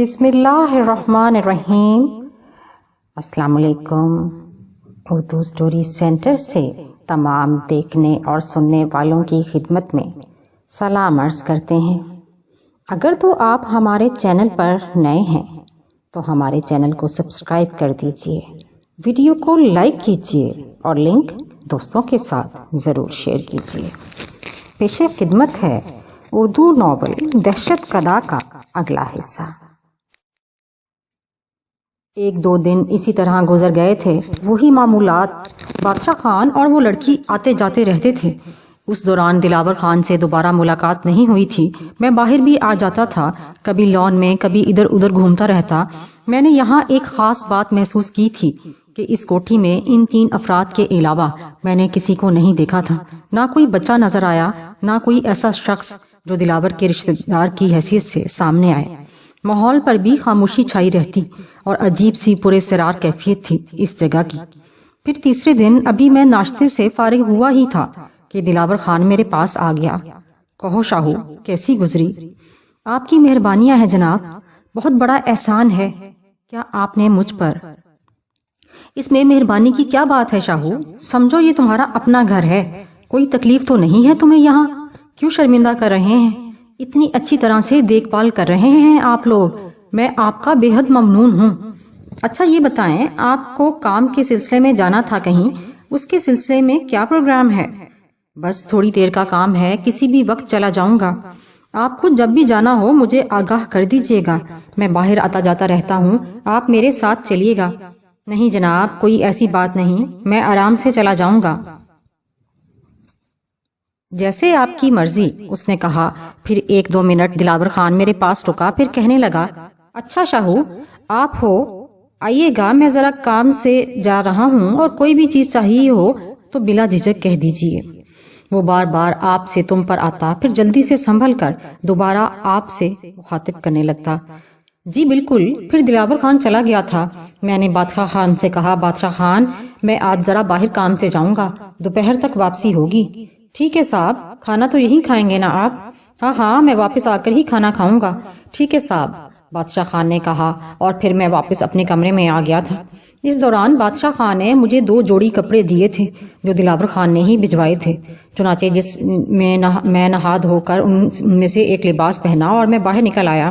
بسم اللہ الرحمن الرحیم۔ السلام علیکم۔ اردو سٹوری سینٹر سے تمام دیکھنے اور سننے والوں کی خدمت میں سلام عرض کرتے ہیں۔ اگر تو آپ ہمارے چینل پر نئے ہیں تو ہمارے چینل کو سبسکرائب کر دیجئے، ویڈیو کو لائک کیجئے اور لنک دوستوں کے ساتھ ضرور شیئر کیجئے۔ پیش خدمت ہے اردو ناول دہشت کدا کا اگلا حصہ۔ ایک دو دن اسی طرح گزر گئے تھے، وہی معمولات۔ بادشاہ خان اور وہ لڑکی آتے جاتے رہتے تھے۔ اس دوران دلاور خان سے دوبارہ ملاقات نہیں ہوئی تھی۔ میں باہر بھی آ جاتا تھا، کبھی لان میں، کبھی ادھر ادھر گھومتا رہتا۔ میں نے یہاں ایک خاص بات محسوس کی تھی کہ اس کوٹھی میں ان تین افراد کے علاوہ میں نے کسی کو نہیں دیکھا تھا۔ نہ کوئی بچہ نظر آیا، نہ کوئی ایسا شخص جو دلاور کے رشتہ دار کی حیثیت سے سامنے آئے۔ ماحول پر بھی خاموشی چھائی رہتی اور عجیب سی پراسرار کیفیت تھی اس جگہ کی۔ پھر تیسرے دن ابھی میں ناشتے سے فارغ ہوا ہی تھا کہ دلاور خان میرے پاس آ گیا۔ کہو شاہو، کیسی گزری؟ آپ کی مہربانیاں ہیں جناب، بہت بڑا احسان ہے کیا آپ نے مجھ پر۔ اس میں مہربانی کی کیا بات ہے شاہو؟ سمجھو یہ تمہارا اپنا گھر ہے، کوئی تکلیف تو نہیں ہے تمہیں یہاں؟ کیوں شرمندہ کر رہے ہیں؟ اتنی اچھی طرح سے دیکھ بھال کر رہے ہیں آپ لوگ، میں آپ کا بے حد ممنون ہوں۔ اچھا یہ بتائیں، آپ کو کام کے سلسلے میں جانا تھا کہیں، اس کے سلسلے میں کیا پروگرام ہے؟ بس تھوڑی دیر کا کام ہے، کسی بھی وقت چلا جاؤں گا۔ آپ کو جب بھی جانا ہو مجھے آگاہ کر دیجیے گا، میں باہر آتا جاتا رہتا ہوں، آپ میرے ساتھ چلیے گا۔ نہیں جناب، کوئی ایسی بات نہیں، میں آرام سے چلا جاؤں گا۔ جیسے آپ کی مرضی، اس نے کہا۔ پھر ایک دو منٹ دلاور خان میرے پاس رکا، پھر کہنے لگا، اچھا شاہو آپ ہو، آئیے گا، میں ذرا کام سے جا رہا ہوں اور کوئی بھی چیز چاہیے ہو تو بلا جھجک کہہ دیجیے۔ وہ بار بار آپ سے تم پر آتا، پھر جلدی سے سنبھل کر دوبارہ آپ سے مخاطب کرنے لگتا۔ جی بالکل۔ پھر دلاور خان چلا گیا تھا۔ میں نے بادشاہ خان سے کہا، بادشاہ خان میں آج ذرا باہر کام سے جاؤں گا، دوپہر تک واپسی ہوگی۔ ٹھیک ہے صاحب، کھانا تو یہی کھائیں گے نا آپ؟ ہاں ہاں، میں واپس آ کر ہی کھانا کھاؤں گا۔ ٹھیک ہے صاحب، بادشاہ خان نے کہا، اور پھر میں واپس اپنے کمرے میں آ گیا تھا۔ اس دوران بادشاہ خان نے مجھے 2 جوڑی کپڑے دیے تھے جو دلاور خان نے ہی بھجوائے تھے، چنانچہ جس میں میں نہا دھو کر ان میں سے ایک لباس پہنا اور میں باہر نکل آیا۔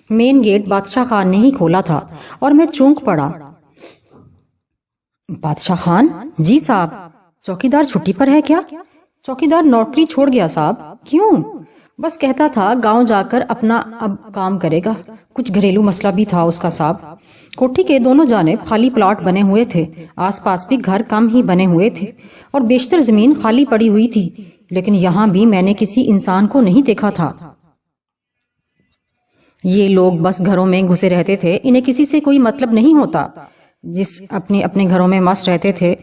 مین گیٹ بادشاہ خان نے ہی کھولا تھا اور میں چونک پڑا۔ بادشاہ خان؟ جی صاحب۔ چوکیدار چھٹی پر ہے کیا؟ چوکیدار نوکری چھوڑ گیا صاحب۔ کیوں؟ بس کہتا تھا گاؤں جا کر اپنا اب کام کرے گا، کچھ گھریلو مسئلہ بھی تھا اس کا صاحب۔ کوٹھی کے دونوں جانب خالی پلاٹ بنے ہوئے تھے، آس پاس بھی گھر کم ہی بنے ہوئے تھے اور بیشتر زمین خالی پڑی ہوئی تھی، لیکن یہاں بھی میں نے کسی انسان کو نہیں دیکھا تھا۔ یہ لوگ بس گھروں میں گھسے رہتے تھے، انہیں کسی سے کوئی مطلب نہیں ہوتا، جس اپنے اپنے گھروں میں مست رہتے تھے۔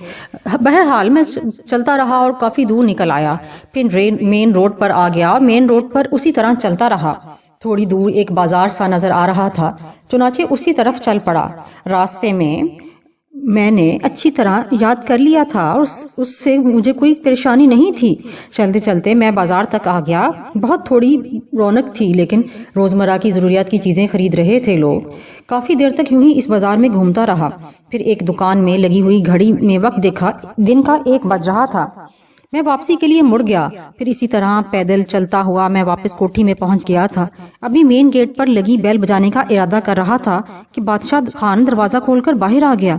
بہرحال میں چلتا رہا اور کافی دور نکل آیا، پھر مین روڈ پر آ گیا اور مین روڈ پر اسی طرح چلتا رہا۔ تھوڑی دور ایک بازار سا نظر آ رہا تھا، چنانچہ اسی طرف چل پڑا۔ راستے میں نے اچھی طرح یاد کر لیا تھا، اس سے مجھے کوئی پریشانی نہیں تھی۔ چلتے چلتے میں بازار تک آ گیا۔ بہت تھوڑی رونق تھی، لیکن روزمرہ کی ضروریات کی چیزیں خرید رہے تھے لوگ۔ کافی دیر تک یوں ہی اس بازار میں گھومتا رہا، پھر ایک دکان میں لگی ہوئی گھڑی میں وقت دیکھا، دن کا 1 بج رہا تھا۔ میں واپسی کے لیے مڑ گیا، پھر اسی طرح پیدل چلتا ہوا میں واپس کوٹھی میں پہنچ گیا تھا۔ ابھی مین گیٹ پر لگی بیل بجانے کا ارادہ کر رہا تھا کہ بادشاہ خان دروازہ کھول کر باہر آ گیا۔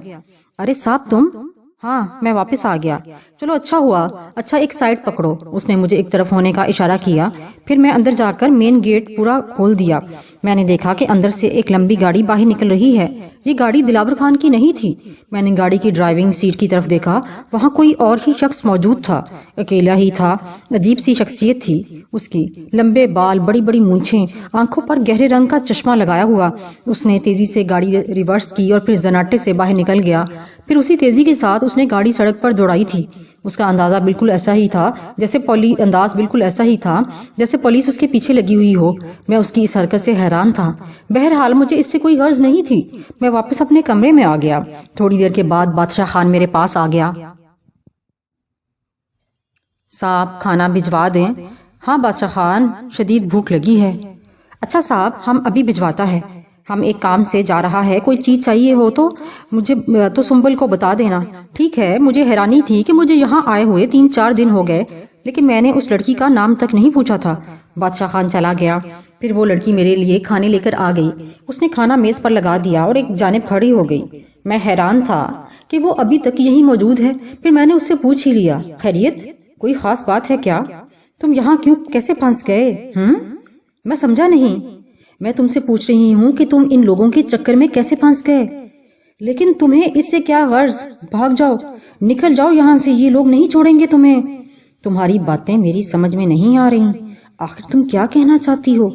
ارے صاحب تم؟ ہاں، میں واپس آ گیا۔ چلو اچھا ہوا۔ اچھا ایک سائڈ پکڑو، اس نے مجھے ایک طرف ہونے کا اشارہ کیا۔ پھر میں اندر جا کر مین گیٹ پورا کھول دیا۔ میں نے دیکھا کہ اندر سے ایک لمبی گاڑی باہر نکل رہی ہے۔ یہ گاڑی دلاور خان کی نہیں تھی۔ میں نے گاڑی کی ڈرائیونگ سیٹ کی طرف دیکھا، وہاں کوئی اور ہی شخص موجود تھا، اکیلا ہی تھا۔ عجیب سی شخصیت تھی اس کی، لمبے بال، بڑی بڑی مونچھیں، آنکھوں پر گہرے رنگ کا چشمہ لگایا ہوا۔ اس نے تیزی سے گاڑی ریورس کی اور پھر زناٹے سے باہر نکل گیا۔ پھر اسی تیزی کے ساتھ اس نے گاڑی سڑک پر دوڑائی تھی۔ اس کا انداز بالکل ایسا ہی تھا جیسے پولیس اس کے پیچھے لگی ہوئی ہو۔ میں اس کی اس حرکت سے حیران تھا۔ بہرحال مجھے اس سے کوئی غرض نہیں تھی۔ میں واپس اپنے کمرے میں آ گیا۔ تھوڑی دیر کے بعد بادشاہ خان میرے پاس آ گیا۔ صاحب کھانا بھجوا دیں؟ ہاں بادشاہ خان، شدید بھوک لگی ہے۔ اچھا صاحب، ہم ابھی بھجواتا ہے۔ ہم ایک کام سے جا رہا ہے، کوئی چیز چاہیے ہو تو مجھے تو سنبل کو بتا دینا۔ ٹھیک ہے، مجھے حیرانی تھی کہ مجھے یہاں آئے ہوئے 3-4 دن ہو گئے، لیکن میں نے اس لڑکی کا نام تک نہیں پوچھا تھا۔ بادشاہ خان چلا گیا۔ پھر وہ لڑکی میرے لیے کھانے لے کر آ گئی۔ اس نے کھانا میز پر لگا دیا اور ایک جانب کھڑی ہو گئی۔ میں حیران تھا کہ وہ ابھی تک یہی موجود ہے۔ پھر میں نے اس سے پوچھ ہی لیا، خیریت؟ کوئی خاص بات ہے کیا؟ تم یہاں کیسے پھنس گئے؟ میں سمجھا نہیں۔ میں تم سے پوچھ رہی ہوں کہ تم ان لوگوں کے چکر میں کیسے پھنس گئے؟ لیکن تمہیں اس سے کیا غرض؟ بھاگ جاؤ، نکل جاؤ یہاں سے، یہ لوگ نہیں چھوڑیں گے تمہیں۔ تمہاری باتیں میری سمجھ میں نہیں آ رہی۔ آخر تم کیا کہنا چاہتی ہو؟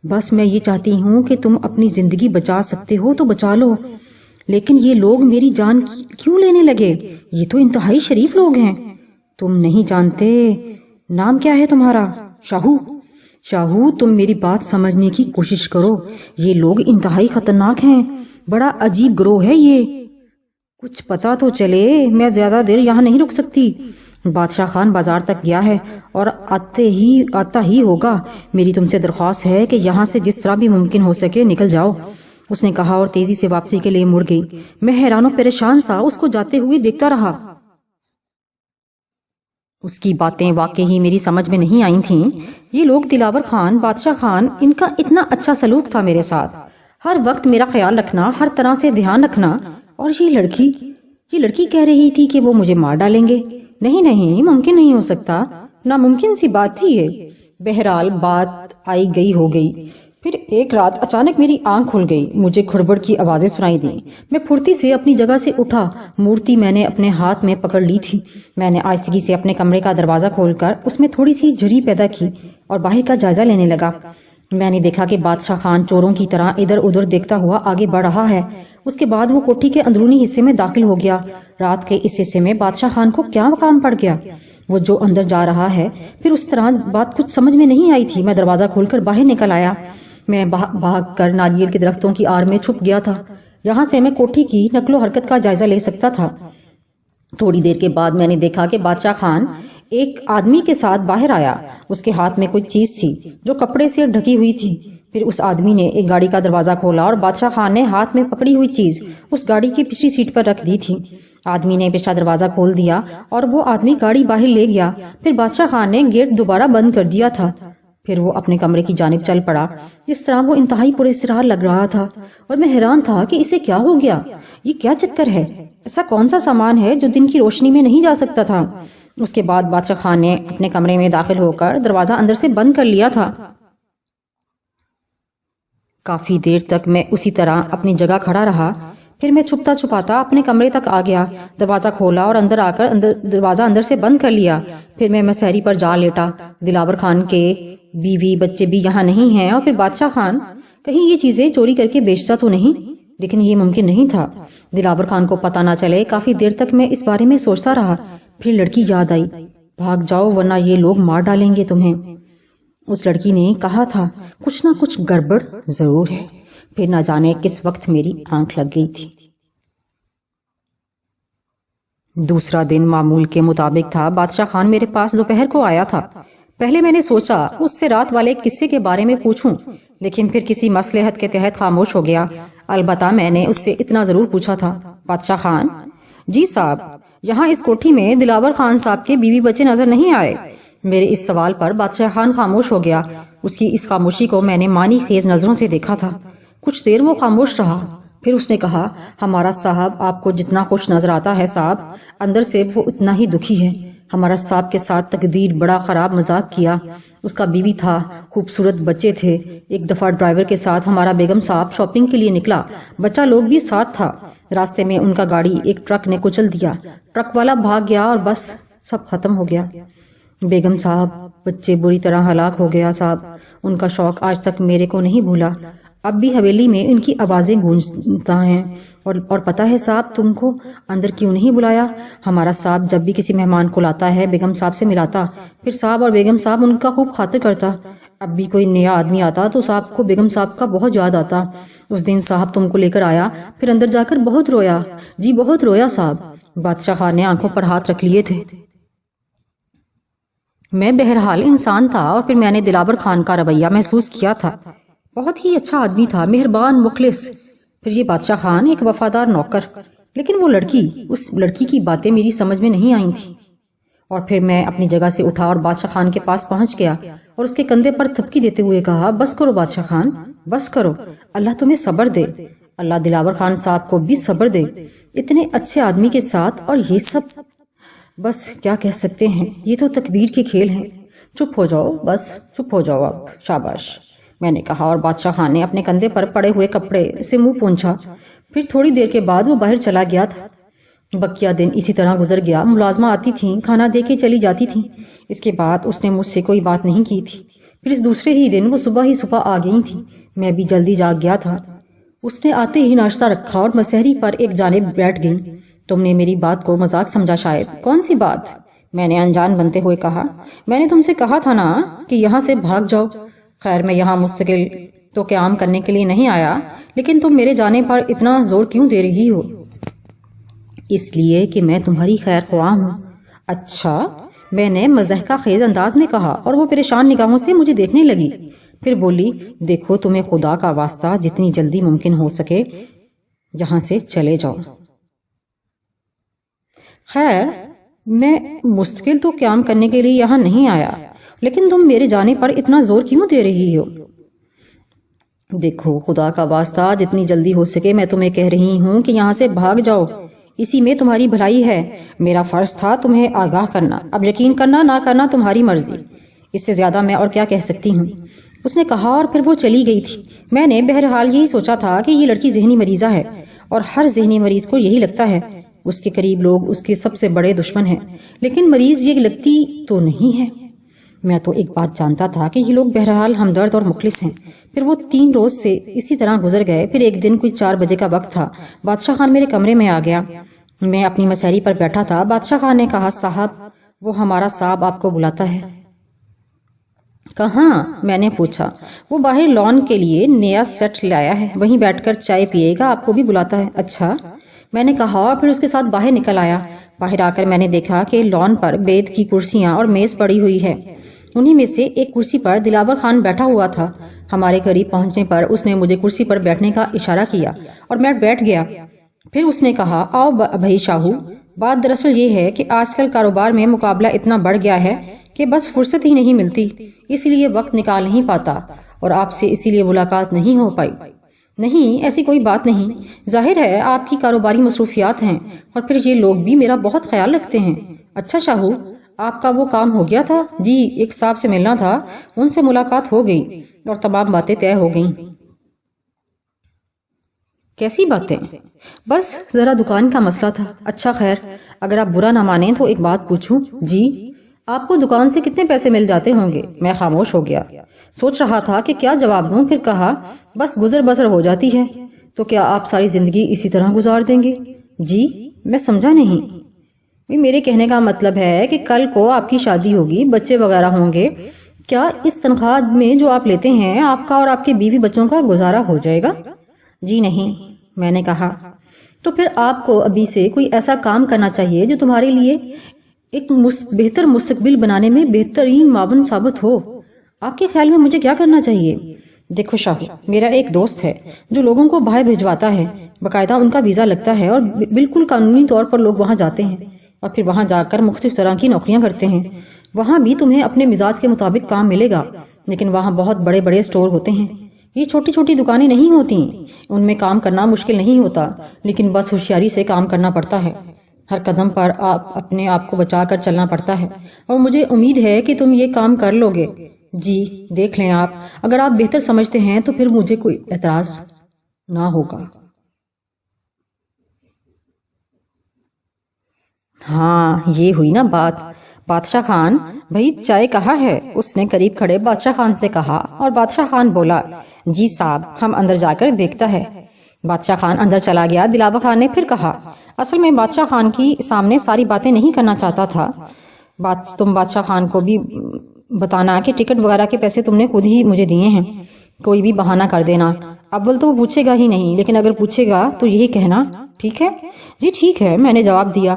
بس میں یہ چاہتی ہوں کہ تم اپنی زندگی بچا سکتے ہو تو بچا لو، لیکن یہ لوگ میری جان کیوں لینے لگے؟ یہ تو انتہائی شریف لوگ ہیں۔ تم نہیں جانتے۔ نام کیا ہے تمہارا؟ شاہو۔ شاہو، تم میری بات سمجھنے کی کوشش کرو۔ یہ لوگ انتہائی خطرناک ہیں، بڑا عجیب گروہ ہے یہ۔ کچھ پتا تو چلے، میں زیادہ دیر یہاں نہیں رک سکتی۔ بادشاہ خان بازار تک گیا ہے اور آتا ہی ہوگا۔ میری تم سے درخواست ہے کہ یہاں سے جس طرح بھی ممکن ہو سکے نکل جاؤ، اس نے کہا اور تیزی سے واپسی کے لیے مڑ گئی۔ میں حیران و پریشان سا اس کو جاتے ہوئے دیکھتا رہا۔ اس کی باتیں واقعی میری سمجھ میں نہیں آئی تھیں۔ یہ لوگ دلاور خان، بادشاہ خان، ان کا اتنا اچھا سلوک تھا میرے ساتھ، ہر وقت میرا خیال رکھنا، ہر طرح سے دھیان رکھنا، اور یہ لڑکی کہہ رہی تھی کہ وہ مجھے مار ڈالیں گے۔ نہیں، ممکن نہیں ہو سکتا، ناممکن سی بات تھی یہ۔ بہرحال بات آئی گئی ہو گئی۔ پھر ایک رات اچانک میری آنکھ کھل گئی، مجھے کھڑبڑ کی آوازیں سنائی دیں۔ میں پھرتی سے اپنی جگہ سے اٹھا۔ مورتی میں نے اپنے ہاتھ میں پکڑ لی تھی۔ میں نے آہستگی سے اپنے کمرے کا دروازہ کھول کر اس میں تھوڑی سی جھری پیدا کی اور باہر کا جائزہ لینے لگا۔ میں نے دیکھا کہ بادشاہ خان چوروں کی طرح ادھر ادھر دیکھتا ہوا آگے بڑھ رہا ہے۔ اس کے بعد وہ کوٹھی کے اندرونی حصے میں داخل ہو گیا۔ رات کے اس حصے میں بادشاہ خان کو کیا کام پڑ گیا؟ وہ جو اندر جا رہا ہے، پھر اس طرح بات کچھ سمجھ میں نہیں آئی تھی۔ میں دروازہ کھول کر باہر نکل آیا۔ میں بھاگ کر ناریل کے درختوں کی آڑ میں چھپ گیا تھا۔ یہاں سے میں کوٹھی کی نقل و حرکت کا جائزہ لے سکتا تھا۔ تھوڑی دیر کے بعد میں نے دیکھا کہ بادشاہ خان ایک آدمی کے ساتھ باہر آیا۔ اس کے ہاتھ میں کوئی چیز تھی جو کپڑے سے ڈھکی ہوئی تھی۔ پھر اس آدمی نے ایک گاڑی کا دروازہ کھولا اور بادشاہ خان نے ہاتھ میں پکڑی ہوئی چیز اس گاڑی کی پچھلی سیٹ پر رکھ دی تھی۔ آدمی نے پچھلا دروازہ کھول دیا اور وہ آدمی گاڑی باہر لے گیا۔ پھر بادشاہ خان نے گیٹ دوبارہ بند کر دیا تھا۔ پھر وہ اپنے کمرے کی جانب چل پڑا۔ اس طرح وہ انتہائی پراسرار لگ رہا تھا اور میں حیران تھا کہ اسے کیا ہو گیا، یہ کیا چکر ہے، ایسا کون سا سامان ہے جو دن کی روشنی میں نہیں جا سکتا تھا۔ اس کے بعد بادشاہ خان نے اپنے کمرے میں داخل ہو کر دروازہ اندر سے بند کر لیا تھا۔ کافی دیر تک میں اسی طرح اپنی جگہ کھڑا رہا۔ پھر میں چھپتا چھپاتا اپنے کمرے تک آ گیا، دروازہ کھولا اور اندر آ کر دروازہ اندر سے بند کر لیا۔ پھر میں مسہری پر جا لیٹا۔ دلاور خان کے بیوی بچے بھی یہاں نہیں ہیں، اور پھر بادشاہ خان کہیں یہ چیزیں چوری کر کے بیچتا تو نہیں، لیکن یہ ممکن نہیں تھا۔ دلاور خان کو پتہ نہ چلے۔ کافی دیر تک میں اس بارے میں سوچتا رہا۔ پھر لڑکی یاد آئی۔ بھاگ جاؤ ورنہ یہ لوگ مار ڈالیں گے تمہیں۔ اس لڑکی نے کہا تھا کچھ نہ کچھ گڑبڑ ضرور ہے۔ پھر نہ جانے کس وقت میری آنکھ لگ گئی تھی۔ دوسرا دن معمول کے مطابق تھا۔ بادشاہ خان میرے پاس دوپہر کو آیا تھا۔ پہلے میں نے سوچا اس سے رات والے قصے کے بارے میں پوچھوں، لیکن پھر کسی مصلحت کے تحت خاموش ہو گیا۔ البتہ میں نے اس سے اتنا ضرور پوچھا تھا، بادشاہ خان؟ جی صاحب، یہاں اس کوٹھی میں دلاور خان صاحب کے بیوی بچے نظر نہیں آئے؟ میرے اس سوال پر بادشاہ خان خاموش ہو گیا۔ اس کی اس خاموشی کو میں نے معنی خیز نظروں سے دیکھا تھا۔ کچھ دیر وہ خاموش رہا، پھر اس نے کہا، ہمارا صاحب آپ کو جتنا خوش نظر آتا ہے صاحب، اندر سے وہ اتنا ہی دکھی ہے۔ ہمارا صاحب کے ساتھ تقدیر بڑا خراب مذاق کیا۔ اس کا بیوی تھا، خوبصورت بچے تھے۔ ایک دفعہ ڈرائیور کے ساتھ ہمارا بیگم صاحب شاپنگ کے لیے نکلا، بچہ لوگ بھی ساتھ تھا۔ راستے میں ان کا گاڑی ایک ٹرک نے کچل دیا۔ ٹرک والا بھاگ گیا اور بس سب ختم ہو گیا۔ بیگم صاحب، بچے بری طرح ہلاک ہو گیا صاحب۔ ان کا شوق آج تک میرے کو نہیں بھولا۔ اب بھی حویلی میں ان کی آوازیں گونجتا ہیں۔ اور پتہ ہے صاحب تم کو اندر کیوں نہیں بلایا؟ ہمارا صاحب جب بھی کسی مہمان کو لاتا ہے بیگم صاحب سے ملاتا، پھر صاحب اور بیگم صاحب ان کا خوب خاطر کرتا۔ اب بھی کوئی نیا آدمی آتا تو صاحب کو بیگم صاحب کا بہت یاد آتا۔ اس دن صاحب تم کو لے کر آیا، پھر اندر جا کر بہت رویا۔ جی بہت رویا صاحب۔ بادشاہ خان نے آنکھوں پر ہاتھ رکھ لیے تھے۔ میں بہرحال انسان تھا، اور پھر میں نے دلاور خان کا رویہ محسوس کیا تھا۔ بہت ہی اچھا آدمی تھا، مہربان، مخلص۔ پھر یہ بادشاہ خان ایک وفادار نوکر، لیکن وہ لڑکی، اس لڑکی کی باتیں میری سمجھ میں نہیں آئی تھی۔ اور پھر میں اپنی جگہ سے اٹھا اور بادشاہ خان کے پاس پہنچ گیا اور اس کے کندھے پر تھپکی دیتے ہوئے کہا، بس کرو بادشاہ خان، بس کرو، اللہ تمہیں صبر دے، اللہ دلاور خان صاحب کو بھی صبر دے، اتنے اچھے آدمی کے ساتھ اور یہ سب۔ بس کیا کہہ سکتے ہیں، یہ تو تقدیر کے کھیل ہیں۔ چپ ہو جاؤ، بس چپ ہو جاؤ اب، شاباش، میں نے کہا، اور بادشاہ خان نے اپنے کندھے پر پڑے ہوئے کپڑے سے منہ پونچھا۔ پھر تھوڑی دیر کے بعد وہ باہر چلا گیا تھا۔ بقیہ دن اسی طرح گزر گیا۔ ملازمہ آتی تھیں، کھانا دے کے چلی جاتی تھیں۔ اس کے بعد اس نے مجھ سے کوئی بات نہیں کی تھی۔ پھر اس دوسرے ہی دن وہ صبح ہی صبح آ گئی تھی۔ میں بھی جلدی جاگ گیا تھا۔ اس نے آتے ہی ناشتہ رکھا اور مسحری پر ایک جانب بیٹھ گئی۔ تم نے میری بات کو مذاق سمجھا شاید۔ کون سی بات؟ میں نے انجان بنتے ہوئے کہا۔ میں نے تم سے کہا تھا نا کہ یہاں سے بھاگ جاؤ۔ خیر، میں یہاں مستقل تو قیام کرنے کے لیے نہیں آیا، لیکن تم میرے جانے پر اتنا زور کیوں دے رہی ہو؟ اس لیے کہ میں تمہاری خیر خواہ ہوں۔ اچھا، میں نے مضحکہ خیز انداز میں کہا اور وہ پریشان نگاہوں سے مجھے دیکھنے لگی۔ پھر بولی، دیکھو، تمہیں خدا کا واسطہ جتنی جلدی ممکن ہو سکے یہاں سے چلے جاؤ۔ خیر، میں مستقل تو قیام کرنے کے لیے یہاں نہیں آیا، لیکن تم میرے جانے پر اتنا زور کیوں دے رہی ہو؟ دیکھو، خدا کا واسطہ جتنی جلدی ہو سکے میں تمہیں کہہ رہی ہوں کہ یہاں سے بھاگ جاؤ، اسی میں تمہاری بھلائی ہے۔ میرا فرض تھا تمہیں آگاہ کرنا، اب یقین کرنا نہ کرنا تمہاری مرضی، اس سے زیادہ میں اور کیا کہہ سکتی ہوں؟ اس نے کہا اور پھر وہ چلی گئی تھی۔ میں نے بہرحال یہی سوچا تھا کہ یہ لڑکی ذہنی مریضہ ہے، اور ہر ذہنی مریض کو یہی لگتا ہے۔ اس کے قریب لوگ اس کے سب سے بڑے دشمن ہیں، لیکن مریض یہ لگتی تو نہیں ہے۔ میں تو ایک بات جانتا تھا کہ یہ لوگ بہرحال ہمدرد اور مخلص ہیں۔ پھر وہ 3 روز سے اسی طرح گزر گئے۔ پھر ایک دن کوئی 4 بجے کا وقت تھا، بادشاہ خان میرے کمرے میں آ گیا۔ میں اپنی مسحری پر بیٹھا تھا۔ بادشاہ خان نے کہا، صاحب، وہ ہمارا صاحب آپ کو بلاتا ہے۔ کہاں؟ میں نے پوچھا۔ وہ باہر لان کے لیے نیا سیٹ لایا ہے، وہیں بیٹھ کر چائے پیے گا، آپ کو بھی بلاتا ہے۔ اچھا، میں نے کہا اور پھر اس کے ساتھ باہر نکل آیا۔ باہر آ کر میں نے دیکھا کہ لان پر بید کی کرسیاں اور میز پڑی ہوئی ہے۔ انہی میں سے ایک کرسی پر دلاور خان بیٹھا ہوا تھا۔ ہمارے قریب پہنچنے پر اس نے مجھے کرسی پر بیٹھنے کا اشارہ کیا اور میں بیٹھ گیا۔ پھر اس نے کہا، آؤ بھائی شاہو، بات دراصل یہ ہے کہ آج کل کاروبار میں مقابلہ اتنا بڑھ گیا ہے کہ بس فرصت ہی نہیں ملتی، اس لیے وقت نکال نہیں پاتا، اور آپ سے اسی لیے ملاقات نہیں ہو پائی۔ نہیں، ایسی کوئی بات نہیں، ظاہر ہے آپ کی کاروباری مصروفیات ہیں، اور پھر یہ لوگ بھی میرا بہت خیال رکھتے ہیں۔ اچھا شاہو، آپ کا وہ کام ہو گیا تھا؟ جی، ایک صاحب سے ملنا تھا، ان سے ملاقات ہو گئی اور تمام باتیں طے ہو گئیں۔ کیسی باتیں؟ بس ذرا دکان کا مسئلہ تھا۔ اچھا خیر، اگر آپ برا نہ مانیں تو ایک بات پوچھوں؟ جی، آپ کو دکان سے کتنے پیسے مل جاتے ہوں گے؟ میں خاموش ہو گیا، سوچ رہا تھا کہ کیا جواب دوں۔ پھر کہا، بس گزر بسر ہو جاتی ہے۔ تو کیا آپ ساری زندگی اسی طرح گزار دیں گے؟ جی، میں سمجھا نہیں۔ میرے کہنے کا مطلب ہے کہ کل کو آپ کی شادی ہوگی، بچے وغیرہ ہوں گے، کیا اس تنخواہ میں جو آپ لیتے ہیں آپ کا اور آپ کے بیوی بچوں کا گزارا ہو جائے گا؟ جی نہیں، میں نے کہا۔ تو پھر آپ کو ابھی سے کوئی ایسا کام کرنا چاہیے جو تمہارے لیے ایک بہتر مستقبل بنانے میں بہترین معاون ثابت ہو۔ آپ کے خیال میں مجھے کیا کرنا چاہیے؟ دیکھو شاہو، میرا ایک دوست ہے جو لوگوں کو باہر بھجواتا ہے، باقاعدہ ان کا ویزا لگتا ہے اور بالکل قانونی طور پر لوگ وہاں جاتے ہیں اور پھر وہاں جا کر مختلف طرح کی نوکریاں کرتے ہیں۔ وہاں بھی تمہیں اپنے مزاج کے مطابق کام ملے گا، لیکن وہاں بہت بڑے بڑے سٹور ہوتے ہیں، یہ چھوٹی چھوٹی دکانیں نہیں ہوتی۔ ان میں کام کرنا مشکل نہیں ہوتا، لیکن بس ہوشیاری سے کام کرنا پڑتا ہے۔ ہر قدم پر آپ اپنے آپ کو بچا کر چلنا پڑتا ہے، اور مجھے امید ہے کہ تم یہ کام کر لو گے۔ جی، دیکھ لیں آپ، اگر آپ بہتر سمجھتے ہیں تو پھر مجھے کوئی اعتراض نہ ہوگا۔ ہاں، یہ ہوئی نا بات۔ بادشاہ خان، بھئی چائے کہاں ہے؟ اس نے قریب کھڑے بادشاہ خان سے کہا، اور بادشاہ خان بولا، جی صاحب، ہم اندر جا کر دیکھتا ہے۔ بادشاہ خان اندر چلا گیا۔ دلاور خان نے پھر کہا، اصل میں بادشاہ خان کی سامنے ساری باتیں نہیں کرنا چاہتا تھا۔ تم بادشاہ خان کو بھی بتانا کہ ٹکٹ وغیرہ کے پیسے تم نے خود ہی مجھے دیے ہیں، کوئی بھی بہانہ کر دینا۔ اول تو وہ پوچھے گا ہی نہیں، لیکن اگر پوچھے گا تو یہی کہنا، ٹھیک ہے؟ جی ٹھیک ہے، میں نے جواب دیا۔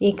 1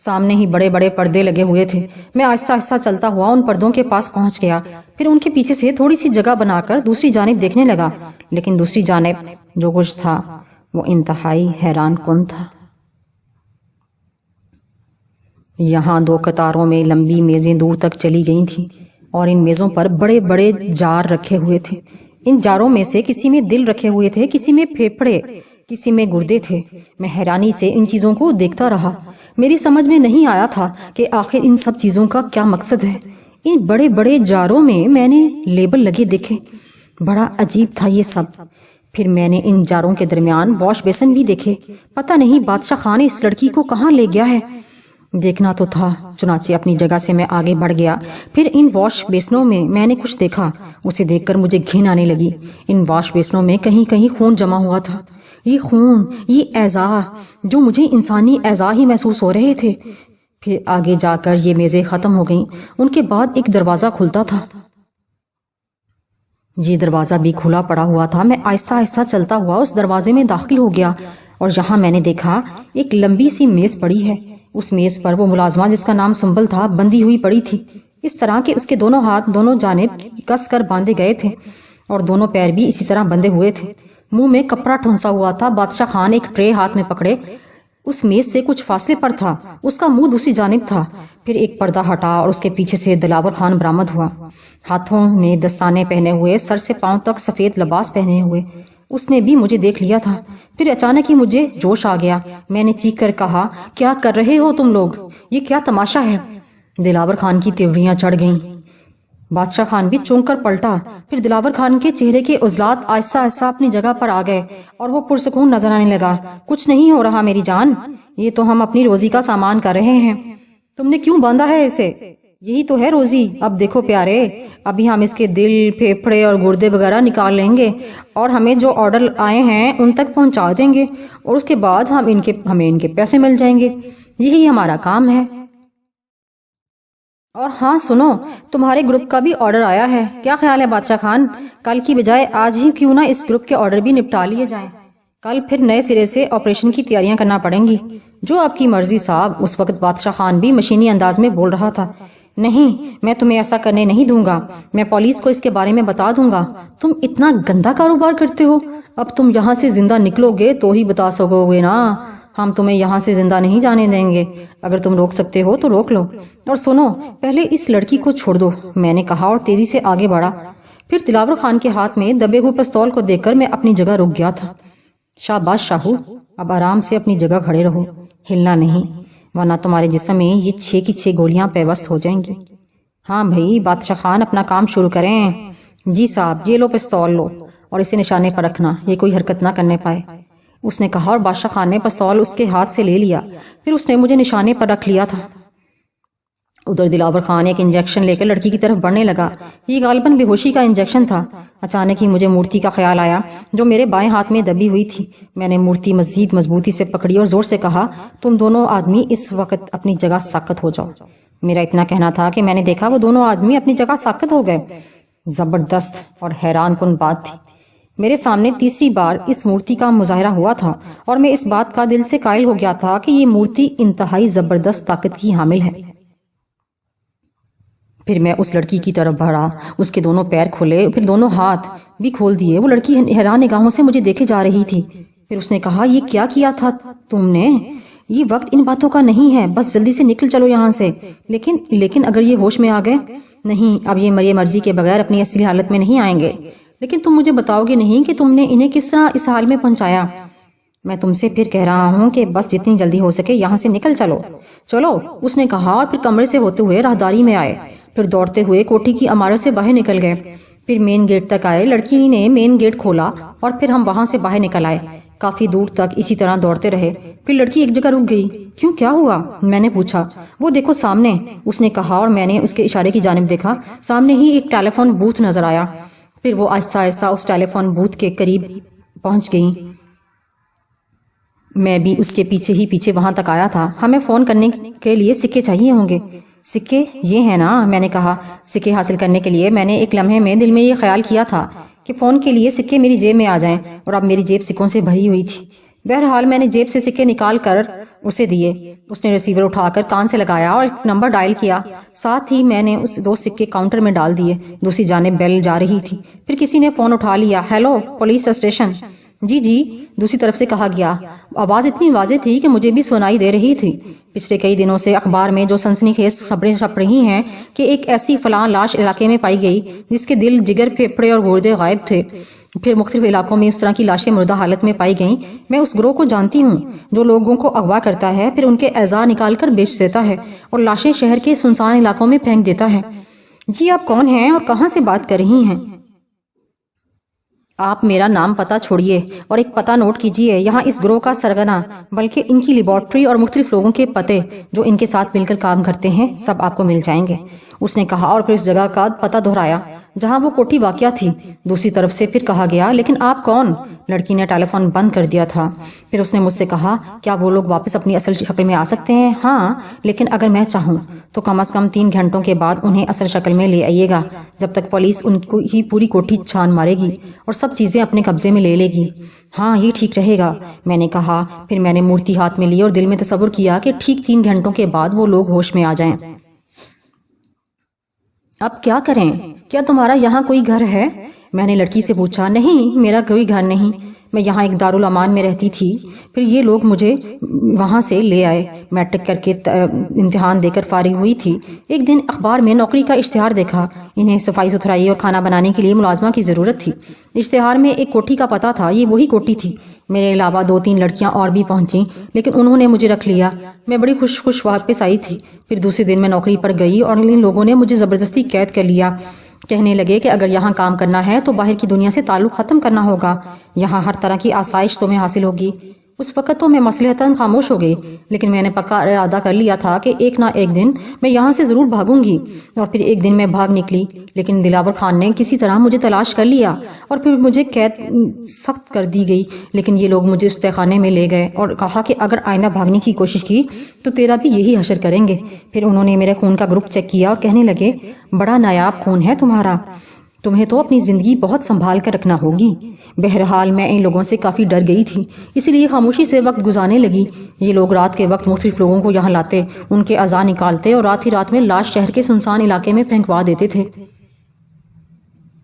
سامنے ہی بڑے بڑے پردے لگے ہوئے تھے۔ میں آہستہ آہستہ چلتا ہوا ان پردوں کے پاس پہنچ گیا، پھر ان کے پیچھے سے تھوڑی سی جگہ بنا کر دوسری جانب دیکھنے لگا، لیکن دوسری جانب جو کچھ تھا وہ انتہائی حیران کن تھا۔ یہاں 2 قطاروں میں لمبی میزیں دور تک چلی گئی تھیں اور ان میزوں پر بڑے بڑے جار رکھے ہوئے تھے۔ ان جاروں میں سے کسی میں دل رکھے ہوئے تھے، کسی میں پھیپھڑے، کسی میں گردے تھے۔ میں حیرانی سے ان چیزوں کو دیکھتا رہا۔ میری سمجھ میں نہیں آیا تھا کہ آخر ان سب چیزوں کا کیا مقصد ہے۔ ان بڑے بڑے جاروں میں نے لیبل لگے دیکھے، بڑا عجیب تھا یہ سب۔ پھر میں نے ان جاروں کے درمیان واش بیسن بھی دیکھے۔ پتہ نہیں بادشاہ خان نے اس لڑکی کو کہاں لے گیا ہے۔ دیکھنا تو تھا، چنانچہ اپنی جگہ سے میں آگے بڑھ گیا۔ پھر ان واش بیسنوں میں نے کچھ دیکھا، اسے دیکھ کر مجھے گھن آنے لگی۔ ان واش بیسنوں میں کہیں کہیں خون جمع ہوا تھا۔ یہ خون، یہ اعضاء جو مجھے انسانی اعضاء ہی محسوس ہو رہے تھے۔ پھر آگے جا کر یہ میزیں ختم ہو گئیں۔ ان کے بعد ایک دروازہ کھلتا تھا۔ یہ دروازہ بھی کھلا پڑا ہوا تھا۔ میں آہستہ آہستہ چلتا ہوا اس دروازے میں داخل ہو گیا اور جہاں میں نے دیکھا ایک لمبی سی میز پڑی ہے۔ اس میز پر وہ ملازمہ جس کا نام سنبل تھا بندھی ہوئی پڑی تھی، اس طرح کہ اس کے دونوں ہاتھ دونوں جانب کس کر باندھے گئے تھے اور دونوں پیر بھی اسی طرح بندھے ہوئے تھے۔ منہ میں کپڑا ٹھونسا ہوا تھا۔ بادشاہ خان ایک ٹرے ہاتھ میں پکڑے اس میز سے کچھ فاصلے پر تھا، اس کا منہ دوسری جانب تھا۔ پھر ایک پردہ ہٹا اور اس کے پیچھے سے دلاور خان برآمد ہوا، ہاتھوں میں دستانے پہنے ہوئے، سر سے پاؤں تک سفید لباس پہنے ہوئے۔ اس نے بھی مجھے دیکھ لیا تھا۔ پھر اچانک ہی مجھے جوش آ گیا۔ میں نے چیخ کر کہا، کیا کر رہے ہو تم لوگ؟ یہ کیا تماشا ہے؟ دلاور خان کی تیوریاں چڑھ گئیں۔ بادشاہ خان بھی چونک کر پلٹا۔ پھر دلاور خان کے چہرے کے عضلات آہستہ آہستہ اپنی جگہ پر آ گئے اور وہ پرسکون نظر آنے لگا۔ کچھ نہیں ہو رہا میری جان، یہ تو ہم اپنی روزی کا سامان کر رہے ہیں۔ تم نے کیوں باندھا ہے اسے؟ یہی تو ہے روزی۔ اب دیکھو پیارے، ابھی ہم اس کے دل، پھیپھڑے اور گردے وغیرہ نکال لیں گے اور ہمیں جو آرڈر آئے ہیں ان تک پہنچا دیں گے اور اس کے بعد ہمیں ان کے پیسے مل جائیں گے۔ یہی ہمارا کام ہے۔ اور ہاں سنو، تمہارے گروپ کا بھی آرڈر آیا ہے۔ کیا خیال ہے بادشاہ خان، کل کی بجائے آج ہی کیوں نہ اس گروپ کے آرڈر بھی نپٹا لیے جائیں؟ کل پھر نئے سرے سے آپریشن کی تیاریاں کرنا پڑیں گی۔ جو آپ کی مرضی صاحب۔ اس وقت بادشاہ خان بھی مشینی انداز میں بول رہا تھا۔ نہیں، میں تمہیں ایسا کرنے نہیں دوں گا۔ میں پولیس کو اس کے بارے میں بتا دوں گا۔ تم اتنا گندا کاروبار کرتے ہو، اب تم یہاں سے زندہ نکلو گے تو ہی بتا سکو گے نا۔ ہم تمہیں یہاں سے زندہ نہیں جانے دیں گے۔ اگر تم روک سکتے ہو تو روک لو۔ اور سنو، پہلے اس لڑکی کو چھوڑ دو، میں نے کہا اور تیزی سے آگے بڑھا۔ پھر دلاور خان کے ہاتھ میں دبے ہوئے پستول کو دیکھ کر میں اپنی جگہ رک گیا تھا۔ شاباش شاہو، اب آرام سے اپنی جگہ کھڑے رہو، ہلنا نہیں، ورنہ تمہارے جسم میں یہ 6 کی 6 گولیاں پیوست ہو جائیں گی۔ ہاں بھائی بادشاہ خان، اپنا کام شروع کریں۔ جی صاحب، یہ لو پستول لو اور اسے نشانے پر رکھنا، یہ کوئی حرکت نہ کرنے پائے، اس نے کہا اور بادشاہ خان نے پستول اس کے ہاتھ سے لے لیا۔ پھر اس نے مجھے نشانے پر رکھ لیا تھا۔ ادھر دلاور خان ایک انجیکشن لے کر لڑکی کی طرف بڑھنے لگا۔ یہ غالباً بے ہوشی کا انجیکشن تھا۔ اچانک ہی مجھے مورتی کا خیال آیا جو میرے بائیں ہاتھ میں دبی ہوئی تھی۔ میں نے مورتی مزید مضبوطی سے پکڑی اور زور سے کہا، تم دونوں آدمی اس وقت اپنی جگہ ساکت ہو جاؤ۔ میرا اتنا کہنا تھا کہ میں نے دیکھا وہ دونوں آدمی اپنی جگہ ساکت ہو گئے۔ زبردست اور حیران کن بات تھی، میرے سامنے تیسری بار اس مورتی کا مظاہرہ ہوا تھا اور میں اس بات کا دل سے قائل ہو گیا تھا کہ یہ مورتی انتہائی زبردست طاقت کی حامل ہے۔ پھر میں اس لڑکی کی طرف بڑھا، اس کے دونوں پیر کھولے، پھر دونوں ہاتھ بھی کھول دیے۔ وہ لڑکی حیران نگاہوں سے مجھے دیکھے جا رہی تھی۔ پھر اس نے کہا، یہ کیا کیا تھا تم نے؟ یہ وقت ان باتوں کا نہیں ہے، بس جلدی سے نکل چلو یہاں سے۔ لیکن اگر یہ ہوش میں آ گئے؟ نہیں، اب یہ میری مرضی کے بغیر اپنی اصلی حالت میں نہیں آئیں گے۔ لیکن تم مجھے بتاؤ گے نہیں کہ تم نے انہیں کس طرح اس حال میں پہنچایا؟ میں تم سے پھر کہہ رہا ہوں کہ بس جتنی جلدی ہو سکے یہاں سے نکل چلو۔ چلو، اس نے کہا اور پھر کمرے سے ہوتے ہوئے راہداری میں آئے، پھر دوڑتے ہوئے کوٹھی کی عمارت سے باہر نکل گئے، پھر مین گیٹ تک آئے۔ لڑکی نے مین گیٹ کھولا اور پھر ہم وہاں سے باہر نکل آئے۔ کافی دور تک اسی طرح دوڑتے رہے، پھر لڑکی ایک جگہ رک گئی۔ کیوں، کیا ہوا؟ میں نے پوچھا۔ وہ دیکھو سامنے، اس نے کہا اور میں نے اس کے اشارے کی جانب دیکھا۔ سامنے ہی ایک ٹیلی فون بوتھ نظر آیا۔ پھر وہ آہستہ آہستہ اس ٹیلی فون بوتھ کے قریب پہنچ گئیں۔ میں بھی اس کے پیچھے ہی پیچھے وہاں تک آیا تھا۔ ہمیں فون کرنے کے لیے سکے چاہیے ہوں گے۔ سکے؟ یہ ہے نا، میں نے کہا۔ سکے حاصل کرنے کے لیے میں نے ایک لمحے میں دل میں یہ خیال کیا تھا کہ فون کے لیے سکے میری جیب میں آ جائیں، اور اب میری جیب سکوں سے بھری ہوئی تھی۔ بہرحال میں نے جیب سے سکے نکال کر اسے دیے۔ اس نے ریسیور اٹھا کر کان سے لگایا اور ایک نمبر ڈائل کیا، ساتھ ہی میں نے اس 2 سکے کاؤنٹر میں ڈال دیے۔ دوسری جانب بیل جا رہی تھی، پھر کسی نے فون اٹھا لیا۔ Hello, police station? جی دوسری طرف سے کہا گیا۔ آواز اتنی واضح تھی کہ مجھے بھی سنائی دے رہی تھی۔ پچھلے کئی دنوں سے اخبار میں جو سنسنی خیز خبریں چھپ رہی ہیں کہ ایک ایسی فلاں لاش علاقے میں پائی گئی جس کے دل، جگر، پھیپھڑے اور گردے غائب تھے، پھر مختلف علاقوں میں اس طرح کی لاشیں مردہ حالت میں پائی گئیں، میں اس گروہ کو جانتی ہوں جو لوگوں کو اغوا کرتا ہے، پھر ان کے اعضاء نکال کر بیچ دیتا ہے اور لاشیں شہر کے سنسان علاقوں میں پھینک دیتا ہے۔ جی آپ کون ہیں اور کہاں سے بات کر رہی ہیں؟ آپ میرا نام پتہ چھوڑیے اور ایک پتہ نوٹ کیجئے۔ یہاں اس گروہ کا سرغنہ بلکہ ان کی لیبارٹری اور مختلف لوگوں کے پتے جو ان کے ساتھ مل کر کام کرتے ہیں سب آپ کو مل جائیں گے، اس نے کہا اور پھر اس جگہ کا پتہ دہرایا جہاں وہ کوٹھی واقع تھی۔ دوسری طرف سے پھر کہا گیا، لیکن آپ کون؟ لڑکی نے ٹیلی فون بند کر دیا تھا۔ پھر اس نے مجھ سے کہا، کیا وہ لوگ واپس اپنی اصل شکل میں آ سکتے ہیں؟ ہاں، لیکن اگر میں چاہوں تو کم از کم 3 گھنٹوں کے بعد انہیں اصل شکل میں لے آئیے گا، جب تک پولیس ان کی پوری کوٹھی چھان مارے گی اور سب چیزیں اپنے قبضے میں لے گی۔ ہاں، یہ ٹھیک رہے گا، میں نے کہا۔ پھر میں نے مورتی ہاتھ میں لی اور دل میں تصور کیا کہ ٹھیک 3 گھنٹوں کے بعد وہ لوگ ہوش میں آ جائیں۔ اب کیا کریں؟ کیا تمہارا یہاں کوئی گھر ہے؟ میں نے لڑکی سے پوچھا۔ نہیں، میرا کوئی گھر نہیں، میں یہاں ایک دارالامان میں رہتی تھی، پھر یہ لوگ مجھے وہاں سے لے آئے۔ میٹرک کر کے امتحان دے کر فارغ ہوئی تھی، ایک دن اخبار میں نوکری کا اشتہار دیکھا۔ انہیں صفائی ستھرائی اور کھانا بنانے کے لیے ملازمہ کی ضرورت تھی۔ اشتہار میں ایک کوٹھی کا پتہ تھا، یہ وہی کوٹھی تھی۔ میرے علاوہ 2-3 لڑکیاں اور بھی پہنچیں، لیکن انہوں نے مجھے رکھ لیا۔ میں بڑی خوش واپس آئی تھی۔ پھر دوسرے دن میں نوکری پر گئی اور ان لوگوں نے مجھے زبردستی قید کر لیا۔ کہنے لگے کہ اگر یہاں کام کرنا ہے تو باہر کی دنیا سے تعلق ختم کرنا ہوگا، یہاں ہر طرح کی آسائش تمہیں حاصل ہوگی۔ اس وقت تو میں مصلحتاً خاموش ہو گئی، لیکن میں نے پکا ارادہ کر لیا تھا کہ ایک نہ ایک دن میں یہاں سے ضرور بھاگوں گی۔ اور پھر ایک دن میں بھاگ نکلی، لیکن دلاور خان نے کسی طرح مجھے تلاش کر لیا اور پھر مجھے قید سخت کر دی گئی۔ لیکن یہ لوگ مجھے اس تہہ خانے میں لے گئے اور کہا کہ اگر آئندہ بھاگنے کی کوشش کی تو تیرا بھی یہی حشر کریں گے۔ پھر انہوں نے میرے خون کا گروپ چیک کیا اور کہنے لگے، بڑا نایاب خون ہے تمہارا، تمہیں تو اپنی زندگی بہت سنبھال کر رکھنا ہوگی۔ بہرحال میں ان لوگوں سے کافی ڈر گئی تھی، اس لیے خاموشی سے وقت گزارنے لگی۔ یہ لوگ رات کے وقت مختلف لوگوں کو یہاں لاتے، ان کے اعضاء نکالتے اور رات ہی رات میں لاش شہر کے سنسان علاقے میں پھینکوا دیتے تھے۔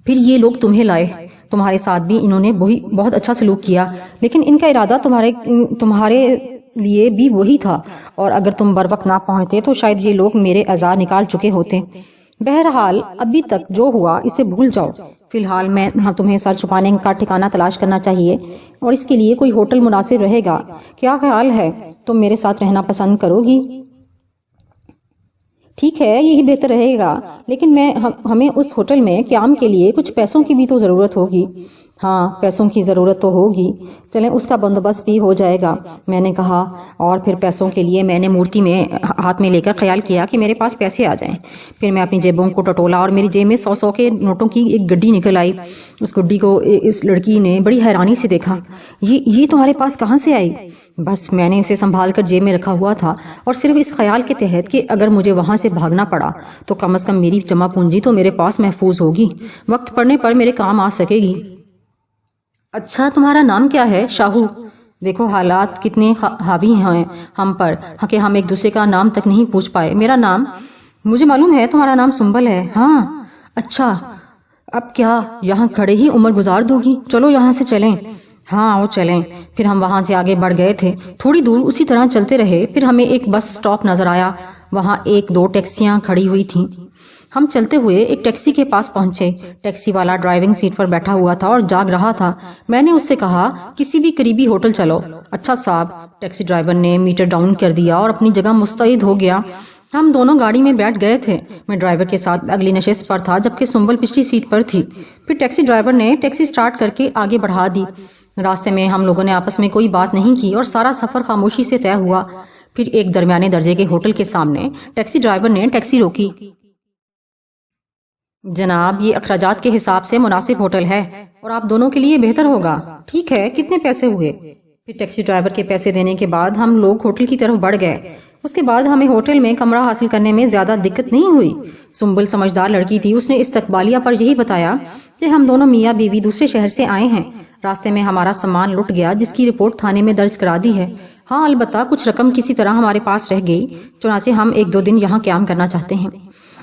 پھر یہ لوگ تمہیں لائے، تمہارے ساتھ بھی انہوں نے بہت اچھا سلوک کیا، لیکن ان کا ارادہ تمہارے لیے بھی وہی تھا، اور اگر تم بر وقت نہ پہنچتے تو شاید یہ لوگ میرے اعضاء نکال چکے ہوتے۔ بہرحال ابھی تک جو ہوا اسے بھول جاؤ۔ فی الحال میں تمہیں سر چھپانے کا ٹھکانہ تلاش کرنا چاہیے اور اس کے لیے کوئی ہوٹل مناسب رہے گا۔ کیا خیال ہے، تم میرے ساتھ رہنا پسند کرو گی؟ ٹھیک ہے، یہی بہتر رہے گا، لیکن ہمیں اس ہوٹل میں قیام کے لیے کچھ پیسوں کی بھی تو ضرورت ہوگی۔ ہاں، پیسوں کی ضرورت تو ہوگی، چلیں اس کا بندوبست بھی ہو جائے گا، میں نے کہا۔ اور پھر پیسوں کے لیے میں نے مورتی میں ہاتھ میں لے کر خیال کیا کہ میرے پاس پیسے آ جائیں۔ پھر میں اپنی جیبوں کو ٹٹولا اور میری جیب میں 100 کے نوٹوں کی ایک گڈی نکل آئی۔ اس گڈی کو اس لڑکی نے بڑی حیرانی سے دیکھا۔ یہ تمہارے پاس کہاں سے آئی؟ بس میں نے اسے سنبھال کر جیب میں رکھا ہوا تھا، اور صرف اس خیال کے تحت کہ اگر مجھے وہاں سے بھاگنا پڑا تو کم از کم میری جمع پونجی تو میرے پاس محفوظ ہوگی، وقت پڑنے پر میرے کام آ سکے گی۔ اچھا، تمہارا نام کیا ہے؟ شاہو۔ دیکھو حالات کتنے حاوی ہیں ہم پر کہ ہم ایک دوسرے کا نام تک نہیں پوچھ پائے۔ میرا نام؟ مجھے معلوم ہے تمہارا نام سنبل ہے۔ ہاں، اچھا، اب کیا یہاں کھڑے ہی عمر گزار دو گی؟ چلو یہاں سے چلیں۔ ہاں، وہ چلیں۔ پھر ہم وہاں سے آگے بڑھ گئے تھے، تھوڑی دور اسی طرح چلتے رہے، پھر ہمیں ایک بس سٹاپ نظر آیا، وہاں 1-2 ٹیکسیاں کھڑی ہوئی تھیں۔ ہم چلتے ہوئے ایک ٹیکسی کے پاس پہنچے۔ ٹیکسی والا ڈرائیونگ سیٹ پر بیٹھا ہوا تھا اور جاگ رہا تھا۔ میں نے اس سے کہا، کسی بھی قریبی ہوٹل چلو۔ اچھا صاحب، ٹیکسی ڈرائیور نے میٹر ڈاؤن کر دیا اور اپنی جگہ مستعد ہو گیا۔ ہم دونوں گاڑی میں بیٹھ گئے تھے۔ میں ڈرائیور کے ساتھ اگلی نشست پر تھا، جبکہ سنبل پچھلی سیٹ پر تھی۔ پھر ٹیکسی ڈرائیور نے ٹیکسی سٹارٹ کر کے آگے بڑھا دی۔ راستے میں ہم لوگوں نے آپس میں کوئی بات نہیں کی اور سارا سفر خاموشی سے طے ہوا۔ پھر ایک درمیانے درجے کے ہوٹل کے سامنے ٹیکسی ڈرائیور نے ٹیکسی روکی۔ جناب، یہ اخراجات کے حساب سے مناسب ہوٹل ہے اور آپ دونوں کے لیے بہتر ہوگا۔ ٹھیک ہے، کتنے پیسے ہوئے؟ پھر ٹیکسی ڈرائیور کے پیسے دینے کے بعد ہم لوگ ہوٹل کی طرف بڑھ گئے۔ اس کے بعد ہمیں ہوٹل میں کمرہ حاصل کرنے میں زیادہ دقت نہیں ہوئی۔ سنبل سمجھدار لڑکی تھی، اس نے استقبالیہ پر یہی بتایا کہ ہم دونوں میاں بیوی دوسرے شہر سے آئے ہیں، راستے میں ہمارا سامان لٹ گیا، جس کی رپورٹ تھانے میں درج کرا دی ہے۔ ہاں البتہ کچھ رقم کسی طرح ہمارے پاس رہ گئی، چنانچہ ہم 1-2 دن یہاں قیام کرنا چاہتے ہیں۔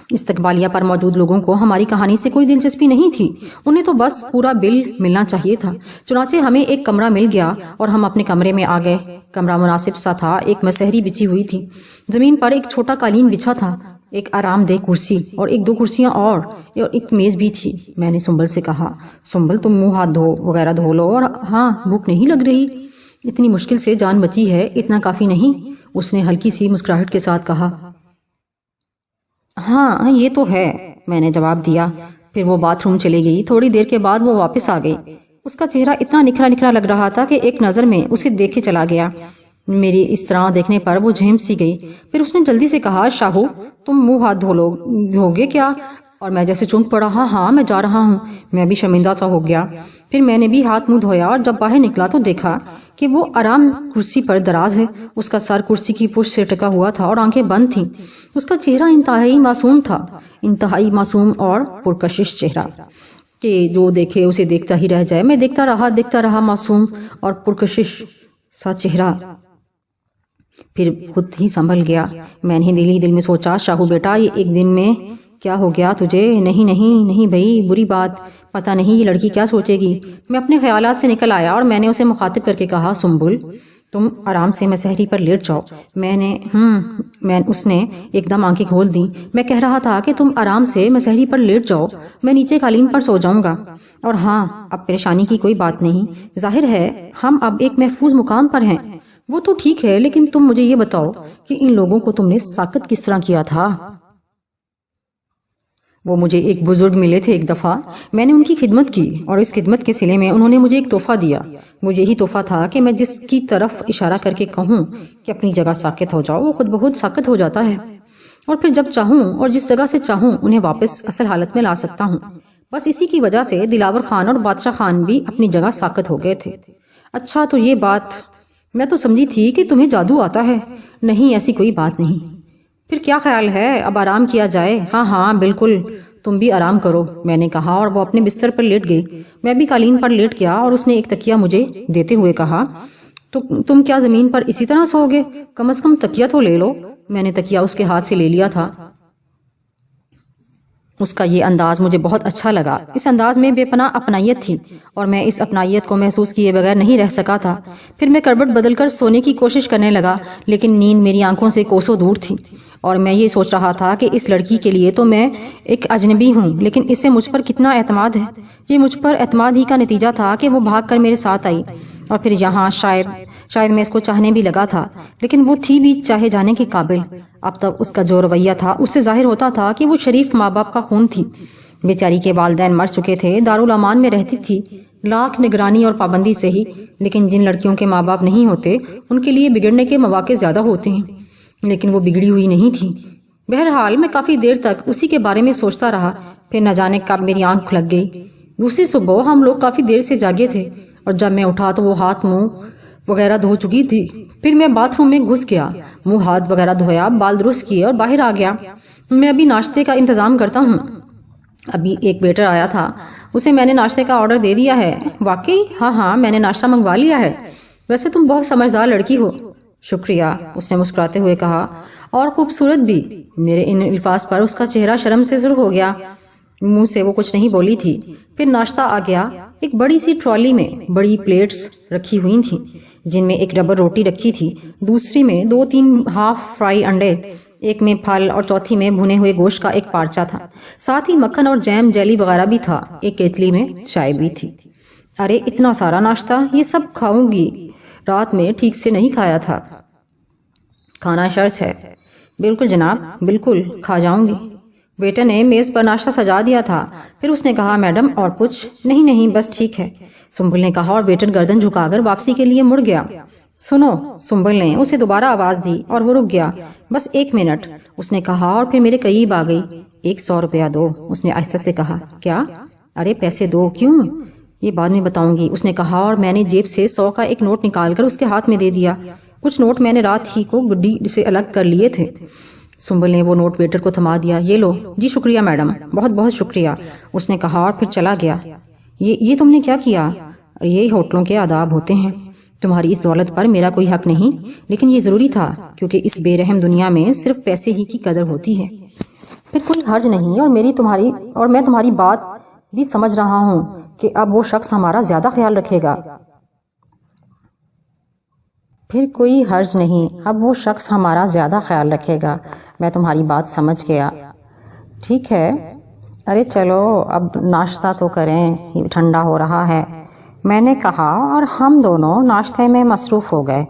استقبالیہ پر موجود لوگوں کو ہماری کہانی سے کوئی دلچسپی نہیں تھی، انہیں تو بس پورا بل ملنا چاہیے تھا۔ چنانچہ ہمیں ایک کمرہ مل گیا اور ہم اپنے کمرے میں آ گئے۔ کمرہ مناسب سا تھا، ایک مسہری بچھی ہوئی تھی، زمین پر ایک چھوٹا قالین بچھا تھا، ایک آرام دہ کرسی اور 1-2 کرسیاں اور ایک میز بھی تھی۔ میں نے سنبل سے کہا، سنبل تم منہ ہاتھ وغیرہ دھو لو، اور ہاں بھوک نہیں لگ رہی؟ اتنی مشکل سے جان بچی ہے، اتنا کافی نہیں؟ اس نے ہلکی سی مسکراہٹ کے ساتھ کہا۔ ہاں یہ تو ہے، میں نے جواب دیا۔ پھر وہ باتھ روم چلی گئی۔ تھوڑی دیر کے بعد وہ واپس آ گئی۔ اس کا چہرہ اتنا نکھرا نکھرا لگ رہا تھا کہ ایک نظر میں اسے دیکھے چلا گیا۔ میری اس طرح دیکھنے پر وہ جھیم سی گئی۔ پھر اس نے جلدی سے کہا، شاہو تم منہ ہاتھ دھوگے کیا؟ اور میں جیسے چونک پڑا، ہاں میں جا رہا ہوں۔ میں بھی شرمندہ سا ہو گیا۔ پھر میں نے بھی ہاتھ منہ دھویا اور جب باہر نکلا تو دیکھا کہ وہ آرام کرسی پر دراز ہے۔ اس کا سر کرسی کی پشت سے ٹکا ہوا تھا اور آنکھیں بند تھیں۔ اس کا چہرہ انتہائی معصوم تھا، انتہائی معصوم اور پرکشش چہرہ کہ جو دیکھے اسے دیکھتا ہی رہ جائے۔ میں دیکھتا رہا معصوم اور پرکشش سا چہرہ، پھر خود ہی سنبھل گیا۔ میں نے دل میں سوچا، شاہو بیٹا یہ ایک دن میں کیا ہو گیا تجھے؟ نہیں بھائی، بری بات، پتہ نہیں یہ لڑکی کیا سوچے گی۔ میں اپنے خیالات سے نکل آیا اور میں نے اسے مخاطب کر کے کہا، سنبل تم آرام سے مسہری پر لیٹ جاؤ۔ اس نے ایک دم آنکھیں کھول دی۔ میں کہہ رہا تھا کہ تم آرام سے مسہری پر لیٹ جاؤ، میں نیچے قالین پر سو جاؤں گا۔ اور ہاں اب پریشانی کی کوئی بات نہیں، ظاہر ہے ہم اب ایک محفوظ مقام پر ہیں۔ وہ تو ٹھیک ہے، لیکن تم مجھے یہ بتاؤ کہ ان لوگوں کو تم نے ساکت کس طرح کیا تھا؟ وہ مجھے ایک بزرگ ملے تھے ایک دفعہ، میں نے ان کی خدمت کی اور اس خدمت کے صلے میں انہوں نے مجھے ایک تحفہ دیا۔ وہ یہی تحفہ تھا کہ میں جس کی طرف اشارہ کر کے کہوں کہ اپنی جگہ ساکت ہو جاؤ، وہ خود بخود ساکت ہو جاتا ہے، اور پھر جب چاہوں اور جس جگہ سے چاہوں انہیں واپس اصل حالت میں لا سکتا ہوں۔ بس اسی کی وجہ سے دلاور خان اور بادشاہ خان بھی اپنی جگہ ساکت ہو گئے تھے۔ اچھا تو یہ بات، میں تو سمجھی تھی کہ تمہیں جادو آتا ہے۔ نہیں، ایسی کوئی بات نہیں۔ پھر کیا خیال ہے، اب آرام کیا جائے؟ ہاں بالکل، تم بھی آرام کرو، میں نے کہا، اور وہ اپنے بستر پر لیٹ گئی۔ میں بھی قالین پر لیٹ گیا اور اس نے ایک تکیہ مجھے دیتے ہوئے کہا، تم کیا زمین پر اسی طرح سو گے؟ کم از کم تکیہ تو لے لو۔ میں نے تکیہ اس کے ہاتھ سے لے لیا تھا۔ اس کا یہ انداز مجھے بہت اچھا لگا۔ اس انداز میں بے پناہ اپنائیت تھی اور میں اس اپنائیت کو محسوس کیے بغیر نہیں رہ سکا تھا۔ پھر میں کروٹ بدل کر سونے کی کوشش کرنے لگا، لیکن نیند میری آنکھوں سے کوسوں دور تھی، اور میں یہ سوچ رہا تھا کہ اس لڑکی کے لیے تو میں ایک اجنبی ہوں، لیکن اسے مجھ پر کتنا اعتماد ہے۔ یہ مجھ پر اعتماد ہی کا نتیجہ تھا کہ وہ بھاگ کر میرے ساتھ آئی، اور پھر یہاں شاید میں اس کو چاہنے بھی لگا تھا، لیکن وہ تھی بھی چاہے جانے کے قابل۔ اب تک اس کا جو رویہ تھا اس سے ظاہر ہوتا تھا کہ وہ شریف ماں باپ کا خون تھی۔ بیچاری کے والدین مر چکے تھے، دارالامان میں رہتی تھی، لاکھ نگرانی اور پابندی سے ہی، لیکن جن لڑکیوں کے ماں باپ نہیں ہوتے ان کے لیے بگڑنے کے مواقع زیادہ ہوتے ہیں، لیکن وہ بگڑی ہوئی نہیں تھی۔ بہرحال میں کافی دیر تک اسی کے بارے میں سوچتا رہا، پھر نہ جانے کب میری آنکھ لگ گئی۔ دوسری صبح ہم لوگ کافی دیر سے جاگے تھے، اور جب میں اٹھا تو وہ ہاتھ منہ وغیرہ دھو چکی تھی۔ پھر میں باتھ روم میں گھس گیا، منہ ہاتھ وغیرہ دھویا، بال درست کیے اور باہر آ گیا۔ میں ابھی ناشتے کا انتظام کرتا ہوں۔ ابھی ایک ویٹر آیا تھا، اسے میں نے ناشتے کا آرڈر دے دیا ہے۔ واقعی؟ ہاں میں نے ناشتہ منگوا لیا ہے۔ ویسے تم بہت سمجھدار لڑکی ہو۔ شکریہ، اس نے مسکراتے ہوئے کہا، اور خوبصورت بھی۔ میرے ان الفاظ پر اس کا چہرہ شرم سے سرخ ہو گیا، منہ سے وہ کچھ نہیں بولی تھی۔ پھر ناشتہ آ گیا۔ ایک بڑی سی ٹرالی میں بڑی پلیٹس رکھی ہوئی تھیں، جن میں ایک ڈبل روٹی رکھی تھی، دوسری میں 2-3 ہاف فرائی انڈے، ایک میں پھل اور چوتھی میں بھنے ہوئے گوشت کا ایک پارچہ تھا، ساتھ ہی مکھن اور جیم جیلی وغیرہ بھی تھا، ایک کیتلی میں چائے بھی تھی۔ ارے اتنا سارا ناشتہ، یہ سب کھاؤں گی؟ رات میں ٹھیک سے نہیں کھایا تھا۔ کھانا شرط ہے۔ بالکل جناب، بالکل کھا جاؤں گی۔ ویٹر نے میز پر ناشتہ سجا دیا تھا۔ پھر اس نے کہا، میڈم اور کچھ؟ نہیں بس ٹھیک ہے، سنبل نے کہا، اور ویٹر گردن جھکا کر واپسی کے لیے مڑ گیا۔ سنو، سنبل نے اسے دوبارہ آواز دی اور وہ رک گیا۔ بس 1 منٹ، اس نے کہا، اور پھر میرے قریب آ گئی۔ 100 روپیہ دو، اس نے آہستہ سے کہا۔ کیا؟ ارے پیسے دو۔ کیوں؟ یہ بعد میں بتاؤں گی، اس نے کہا، اور میں نے جیب سے 100 کا ایک نوٹ نکال کر اس کے ہاتھ میں دے دیا۔ کچھ نوٹ میں نے رات ہی کو گڈی سے الگ کر لیے تھے۔ سنبل نے وہ نوٹ ویٹر کو تھما دیا۔ یہ لو۔ جی شکریہ میڈم، بہت بہت شکریہ، اس نے کہا، اور پھر چلا گیا۔ یہ تم نے کیا کیا؟ یہ ہوٹلوں کے آداب ہوتے ہیں۔ تمہاری اس دولت پر میرا کوئی حق نہیں، لیکن یہ ضروری تھا کیونکہ اس بے رحم دنیا میں صرف پیسے ہی کی قدر ہوتی ہے۔ پھر کوئی حرج نہیں، اور میں تمہاری بات بھی سمجھ رہا ہوں کہ اب وہ شخص ہمارا زیادہ خیال رکھے گا۔ پھر کوئی حرج نہیں، اب وہ شخص ہمارا زیادہ خیال رکھے گا۔ میں تمہاری بات سمجھ گیا۔ ٹھیک ہے، ارے چلو اب ناشتہ تو کریں، یہ ٹھنڈا ہو رہا ہے، میں نے کہا، اور ہم دونوں ناشتے میں مصروف ہو گئے۔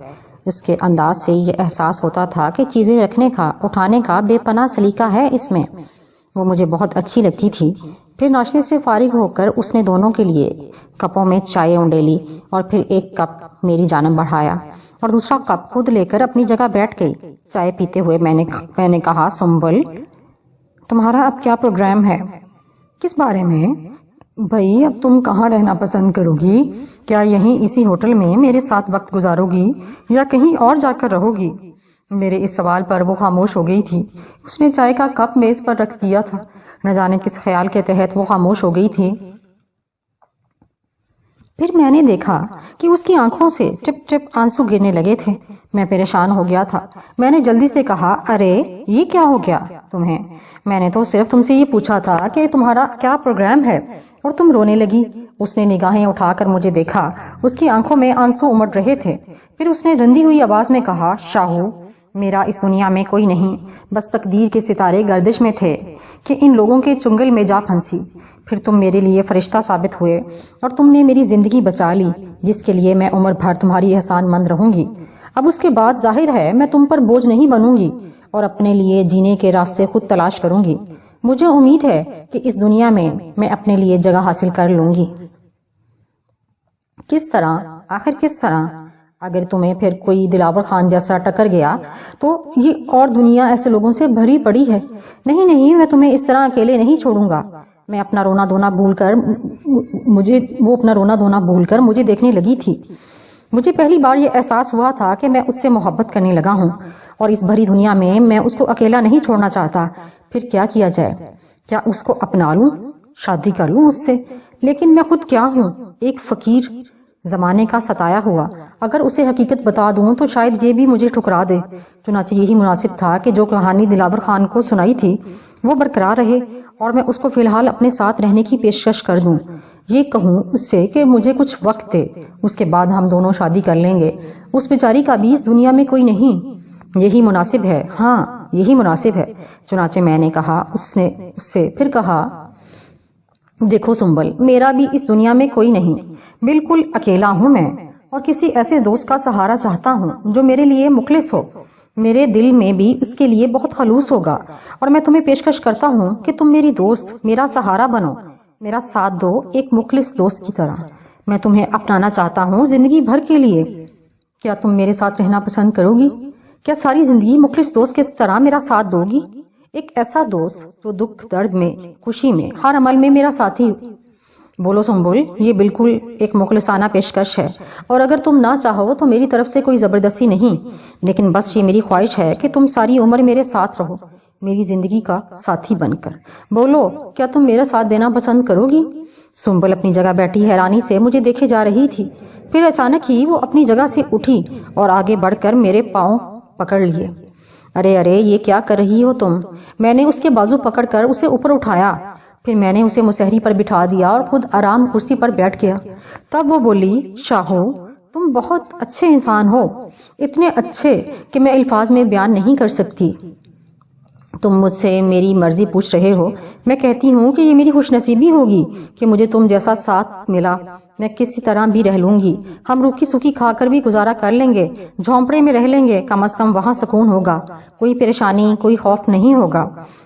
اس کے انداز سے یہ احساس ہوتا تھا کہ چیزیں رکھنے کا، اٹھانے کا بے پناہ سلیقہ ہے اس میں۔ وہ مجھے بہت اچھی لگتی تھی۔ پھر ناشتے سے فارغ ہو کر اس نے دونوں کے لیے کپوں میں چائے اونڈیلی اور پھر ایک کپ میری جانب بڑھایا اور دوسرا کپ خود لے کر اپنی جگہ بیٹھ گئی۔ چائے پیتے ہوئے میں نے کہا، سنبل، تمہارا اب کیا پروگرام ہے؟ کس بارے میں؟ بھائی، اب تم کہاں رہنا پسند کرو گی؟ کیا یہیں اسی ہوٹل میں میرے ساتھ وقت گزارو گی یا کہیں اور جا کر رہو گی؟ میرے اس سوال پر وہ خاموش ہو گئی تھی۔ اس نے چائے کا کپ میز پر رکھ دیا تھا، نہ جانے کس خیال کے تحت وہ خاموش ہو گئی تھی۔ پھر میں نے دیکھا کہ اس کی آنکھوں سے ٹپ ٹپ آنسو گرنے لگے تھے۔ میں پریشان ہو گیا تھا۔ میں نے جلدی سے کہا، ارے یہ کیا ہو گیا تمہیں؟ میں نے تو صرف تم سے یہ پوچھا تھا کہ تمہارا کیا پروگرام ہے، اور تم رونے لگی۔ اس نے نگاہیں اٹھا کر مجھے دیکھا۔ اس کی آنکھوں میں آنسو امڑ رہے تھے۔ پھر اس نے رندی ہوئی آواز میں کہا، شاہو، میرا اس دنیا میں کوئی نہیں، بس تقدیر کے ستارے گردش میں تھے کہ ان لوگوں کے چنگل میں جا پھنسی۔ پھر تم میرے لیے فرشتہ ثابت ہوئے اور تم نے میری زندگی بچا لی، جس کے لیے میں عمر بھر تمہاری احسان مند رہوں گی۔ اب اس کے بعد ظاہر ہے میں تم پر بوجھ نہیں بنوں گی اور اپنے لیے جینے کے راستے خود تلاش کروں گی۔ مجھے امید ہے کہ اس دنیا میں اپنے لیے جگہ حاصل کر لوں گی۔ کس طرح؟ آخر کس طرح؟ اگر تمہیں پھر کوئی دلاور خان جیسا ٹکر گیا تو یہ اور دنیا ایسے لوگوں سے بھری پڑی ہے۔ نہیں، میں تمہیں اس طرح اکیلے نہیں چھوڑوں گا۔ وہ اپنا رونا دھونا بھول کر مجھے دیکھنے لگی تھی۔ مجھے پہلی بار یہ احساس ہوا تھا کہ میں اس سے محبت کرنے لگا ہوں، اور اس بھری دنیا میں اس کو اکیلا نہیں چھوڑنا چاہتا۔ پھر کیا کیا جائے؟ کیا اس کو اپنا لوں؟ شادی کر لوں اس سے؟ لیکن میں خود کیا ہوں؟ ایک فقیر، زمانے کا ستایا ہوا۔ اگر اسے حقیقت بتا دوں تو شاید یہ بھی مجھے ٹھکرا دے۔ چنانچہ یہی مناسب تھا کہ جو کہانی دلاور خان کو سنائی تھی وہ برقرار رہے، اور میں اس کو فی الحال اپنے ساتھ رہنے کی پیشکش کر دوں۔ یہ کہوں اس سے کہ مجھے کچھ وقت دے، اس کے بعد ہم دونوں شادی کر لیں گے۔ اس بیچاری کا بھی اس دنیا میں کوئی نہیں۔ یہی مناسب ہے، ہاں یہی مناسب ہے۔ چنانچہ میں نے کہا، اس نے اس سے پھر کہا، دیکھو سنبل، میرا بھی اس دنیا میں کوئی نہیں، بالکل اکیلا ہوں میں، اور کسی ایسے دوست کا سہارا چاہتا ہوں جو میرے لیے مخلص ہو۔ میرے دل میں بھی اس کے لیے بہت خلوص ہوگا، اور میں تمہیں پیشکش کرتا ہوں کہ تم میری دوست، میرا سہارا بنو، میرا ساتھ دو، ایک مخلص دوست کی طرح۔ میں تمہیں اپنانا چاہتا ہوں زندگی بھر کے لیے۔ کیا تم میرے ساتھ رہنا پسند کرو گی؟ کیا ساری زندگی مخلص دوست کی طرح میرا ساتھ دو گی؟ ایک ایسا دوست جو دکھ درد میں، خوشی میں، ہر عمل میں میرا ساتھی۔ بولو سنبل، یہ بالکل ایک مخلصانہ پیشکش ہے، اور اگر تم نہ چاہو تو میری طرف سے کوئی زبردستی نہیں، لیکن بس یہ میری خواہش ہے کہ تم ساری عمر میرے ساتھ رہو، میری زندگی کا ساتھی بن کر۔ بولو، کیا تم میرا ساتھ دینا پسند کرو گی؟ سنبل اپنی جگہ بیٹھی حیرانی سے مجھے دیکھے جا رہی تھی۔ پھر اچانک ہی وہ اپنی جگہ سے اٹھی اور آگے بڑھ کر میرے پاؤں پکڑ لیے۔ ارے یہ کیا کر رہی ہو تم؟ میں نے اس کے بازو پکڑ کر اسے اوپر اٹھایا، پھر میں نے اسے مسہری پر بٹھا دیا اور خود آرام کرسی پر بیٹھ گیا۔ تب وہ بولی، شاہو، تم بہت اچھے انسان ہو، اتنے اچھے کہ میں الفاظ میں بیان نہیں کر سکتی۔ تم مجھ سے میری مرضی پوچھ رہے ہو، میں کہتی ہوں کہ یہ میری خوش نصیبی ہوگی کہ مجھے تم جیسا ساتھ ملا۔ میں کسی طرح بھی رہ لوں گی، ہم روکھی سوکھی کھا کر بھی گزارا کر لیں گے، جھونپڑے میں رہ لیں گے، کم از کم وہاں سکون ہوگا، کوئی پریشانی، کوئی خوف نہیں ہوگا۔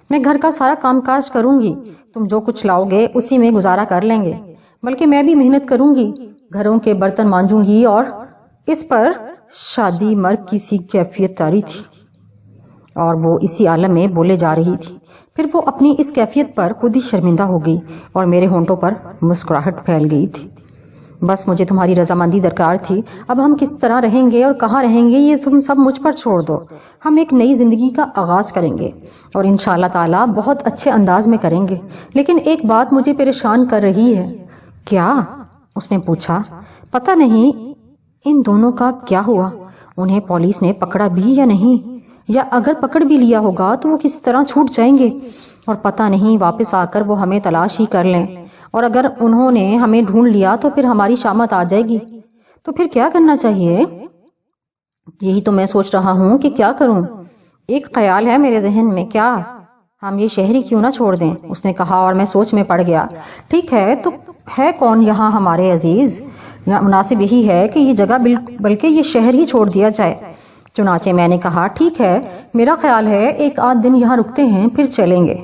میں گھر کا سارا کام کاج کروں گی، تم جو کچھ لاؤ گے اسی میں گزارا کر لیں گے، بلکہ میں بھی محنت کروں گی، گھروں کے برتن مانجوں گی۔ اور اس پر شادی مرگ کی سی کیفیت طاری تھی، اور وہ اسی عالم میں بولے جا رہی تھی۔ پھر وہ اپنی اس کیفیت پر خود ہی شرمندہ ہو گئی اور میرے ہونٹوں پر مسکراہٹ پھیل گئی تھی۔ بس مجھے تمہاری رضامندی درکار تھی۔ اب ہم کس طرح رہیں گے اور کہاں رہیں گے یہ تم سب مجھ پر چھوڑ دو۔ ہم ایک نئی زندگی کا آغاز کریں گے، اور انشاءاللہ تعالی بہت اچھے انداز میں کریں گے۔ لیکن ایک بات مجھے پریشان کر رہی ہے۔ کیا؟ اس نے پوچھا۔ پتہ نہیں، ان دونوں کا کیا ہوا؟ انہیں پولیس نے پکڑا بھی یا نہیں؟ یا اگر پکڑ بھی لیا ہوگا تو وہ کس طرح چھوٹ جائیں گے؟ اور پتہ نہیں واپس آ کر وہ ہمیں تلاش ہی کر لیں، اور اگر انہوں نے ہمیں ڈھونڈ لیا تو پھر ہماری شامت آ جائے گی، تو پھر کیا کرنا چاہیے؟ یہی تو میں سوچ رہا ہوں کہ کیا کروں۔ ایک خیال ہے میرے ذہن میں، کیا ہم یہ شہر ہی کیوں نہ چھوڑ دیں؟ اس نے کہا، اور میں سوچ میں پڑ گیا۔ ٹھیک ہے، تو ہے کون یہاں ہمارے عزیز؟ مناسب یہی ہے کہ یہ جگہ بلکہ یہ شہر ہی چھوڑ دیا جائے۔ چنانچہ میں نے کہا، ٹھیک ہے، میرا خیال ہے ایک آدھ دن یہاں رکتے ہیں، پھر چلیں گے۔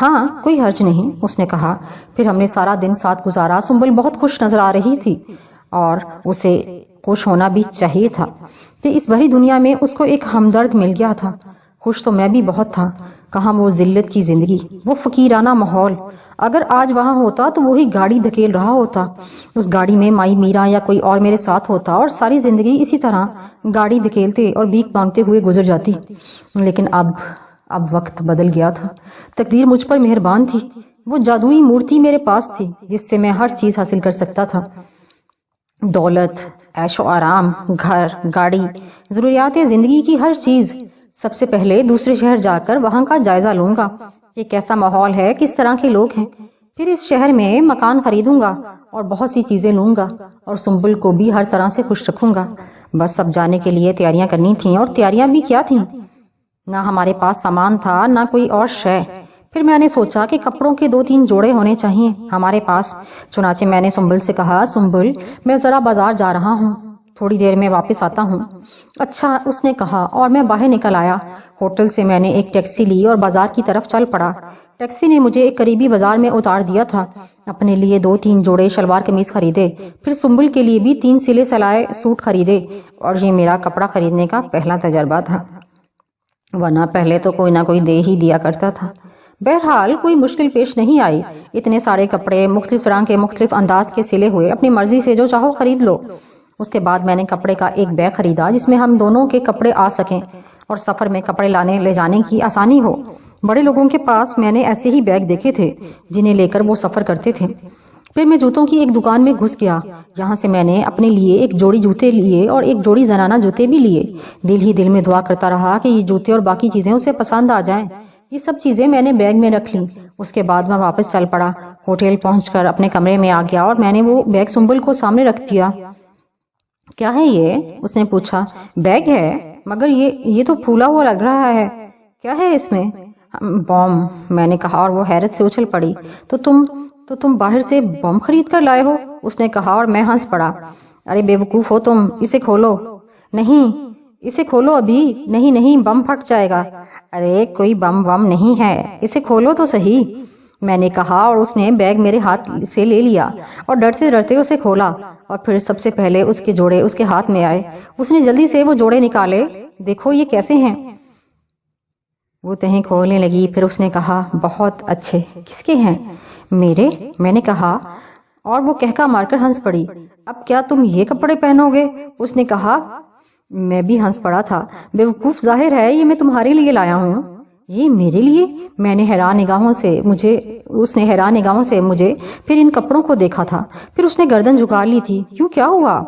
ہاں، کوئی حرج نہیں، اس نے کہا۔ پھر ہم نے سارا دن ساتھ گزارا۔ سنبل بہت خوش نظر آ رہی تھی، اور اسے خوش ہونا بھی چاہیے تھا کہ اس بھری دنیا میں اس کو ایک ہمدرد مل گیا تھا۔ خوش تو میں بھی بہت تھا۔ کہاں وہ ذلت کی زندگی، وہ فقیرانہ ماحول۔ اگر آج وہاں ہوتا تو وہی گاڑی دھکیل رہا ہوتا، اس گاڑی میں مائی میرا یا کوئی اور میرے ساتھ ہوتا، اور ساری زندگی اسی طرح گاڑی دھکیلتے اور بھیک مانگتے ہوئے گزر جاتی۔ لیکن اب وقت بدل گیا تھا۔ تقدیر مجھ پر مہربان تھی۔ وہ جادوئی مورتی میرے پاس تھی جس سے میں ہر چیز حاصل کر سکتا تھا۔ دولت، عیش و آرام، گھر، گاڑی، ضروریات زندگی کی ہر چیز۔ سب سے پہلے دوسرے شہر جا کر وہاں کا جائزہ لوں گا کہ کیسا ماحول ہے، کس طرح کے لوگ ہیں۔ پھر اس شہر میں مکان خریدوں گا اور بہت سی چیزیں لوں گا، اور سنبل کو بھی ہر طرح سے خوش رکھوں گا۔ بس اب جانے کے لیے تیاریاں کرنی تھیں، اور تیاریاں بھی کیا تھیں؟ نہ ہمارے پاس سامان تھا، نہ کوئی اور شے۔ پھر میں نے سوچا کہ کپڑوں کے 2-3 جوڑے ہونے چاہیے ہمارے پاس۔ چنانچہ میں نے سنبل سے کہا، سنبل، میں ذرا بازار جا رہا ہوں، تھوڑی دیر میں واپس آتا ہوں۔ اچھا، اس نے کہا، اور میں باہر نکل آیا۔ ہوٹل سے میں نے ایک ٹیکسی لی اور بازار کی طرف چل پڑا۔ ٹیکسی نے مجھے ایک قریبی بازار میں اتار دیا تھا۔ اپنے لیے 2-3 جوڑے شلوار قمیض خریدے، پھر سنبل کے لیے بھی 3 سلے سلائے سوٹ خریدے، اور یہ میرا کپڑا خریدنے کا پہلا تجربہ تھا، ورنہ پہلے تو کوئی نہ کوئی دے ہی دیا کرتا تھا۔ بہرحال کوئی مشکل پیش نہیں آئی۔ اتنے سارے کپڑے مختلف رنگ کے، مختلف انداز کے سلے ہوئے، اپنی مرضی سے جو چاہو خرید لو۔ اس کے بعد میں نے کپڑے کا ایک بیگ خریدا جس میں ہم دونوں کے کپڑے آ سکیں اور سفر میں کپڑے لانے لے جانے کی آسانی ہو۔ بڑے لوگوں کے پاس میں نے ایسے ہی بیگ دیکھے تھے جنہیں لے کر وہ سفر کرتے تھے۔ پھر میں جوتوں کی ایک دکان میں گھس گیا۔ یہاں سے میں نے اپنے لیے ایک جوڑی جوتے لیے اور ایک جوڑی زنانہ جوتے بھی لیے۔ دل ہی دل میں دعا کرتا رہا کہ یہ جوتے اور باقی چیزیں اسے پسند آ جائیں۔ یہ سب چیزیں میں نے بیگ میں رکھ لیں۔ اس کے بعد میں واپس چل پڑا۔ ہوٹل پہنچ کر اپنے کمرے میں آ گیا اور میں نے وہ بیگ سنبل کو سامنے رکھ دیا۔ کیا ہے یہ؟ اس نے پوچھا۔ بیگ ہے، مگر یہ تو پھولا ہوا لگ رہا ہے، کیا ہے اس میں؟ بوم، میں نے کہا، اور وہ حیرت سے اچھل پڑی۔ تو تم باہر سے بم خرید کر لائے ہو؟ اس نے کہا، اور میں ہنس پڑا۔ ارے بے وقوف ہو تم، اسے کھولو۔ نہیں، اسے کھولو ابھی۔ نہیں، بم پھٹ جائے گا۔ ارے کوئی بم نہیں ہے، اسے کھولو تو صحیح، میں نے کہا، اور اس نے بیگ میرے ہاتھ سے لے لیا اور ڈرتے ڈرتے اسے کھولا، اور پھر سب سے پہلے اس کے جوڑے اس کے ہاتھ میں آئے۔ اس نے جلدی سے وہ جوڑے نکالے۔ دیکھو یہ کیسے ہیں؟ وہ تہیں کھولنے لگی۔ پھر اس نے کہا، بہت اچھے۔ کس کے ہیں؟ میرے، میں نے کہا، اور وہ کہکا مار کر ہنس پڑی۔ اب کیا تم یہ کپڑے پہنو گے؟ اس نے کہا۔ میں بھی ہنس پڑا تھا۔ بے وقوف، ظاہر ہے یہ میں تمہارے لیے لایا ہوں۔ یہ میرے لیے؟ اس نے حیران نگاہوں سے مجھے پھر ان کپڑوں کو دیکھا تھا۔ پھر اس نے گردن جھکا لی تھی۔ کیوں، کیا ہوا؟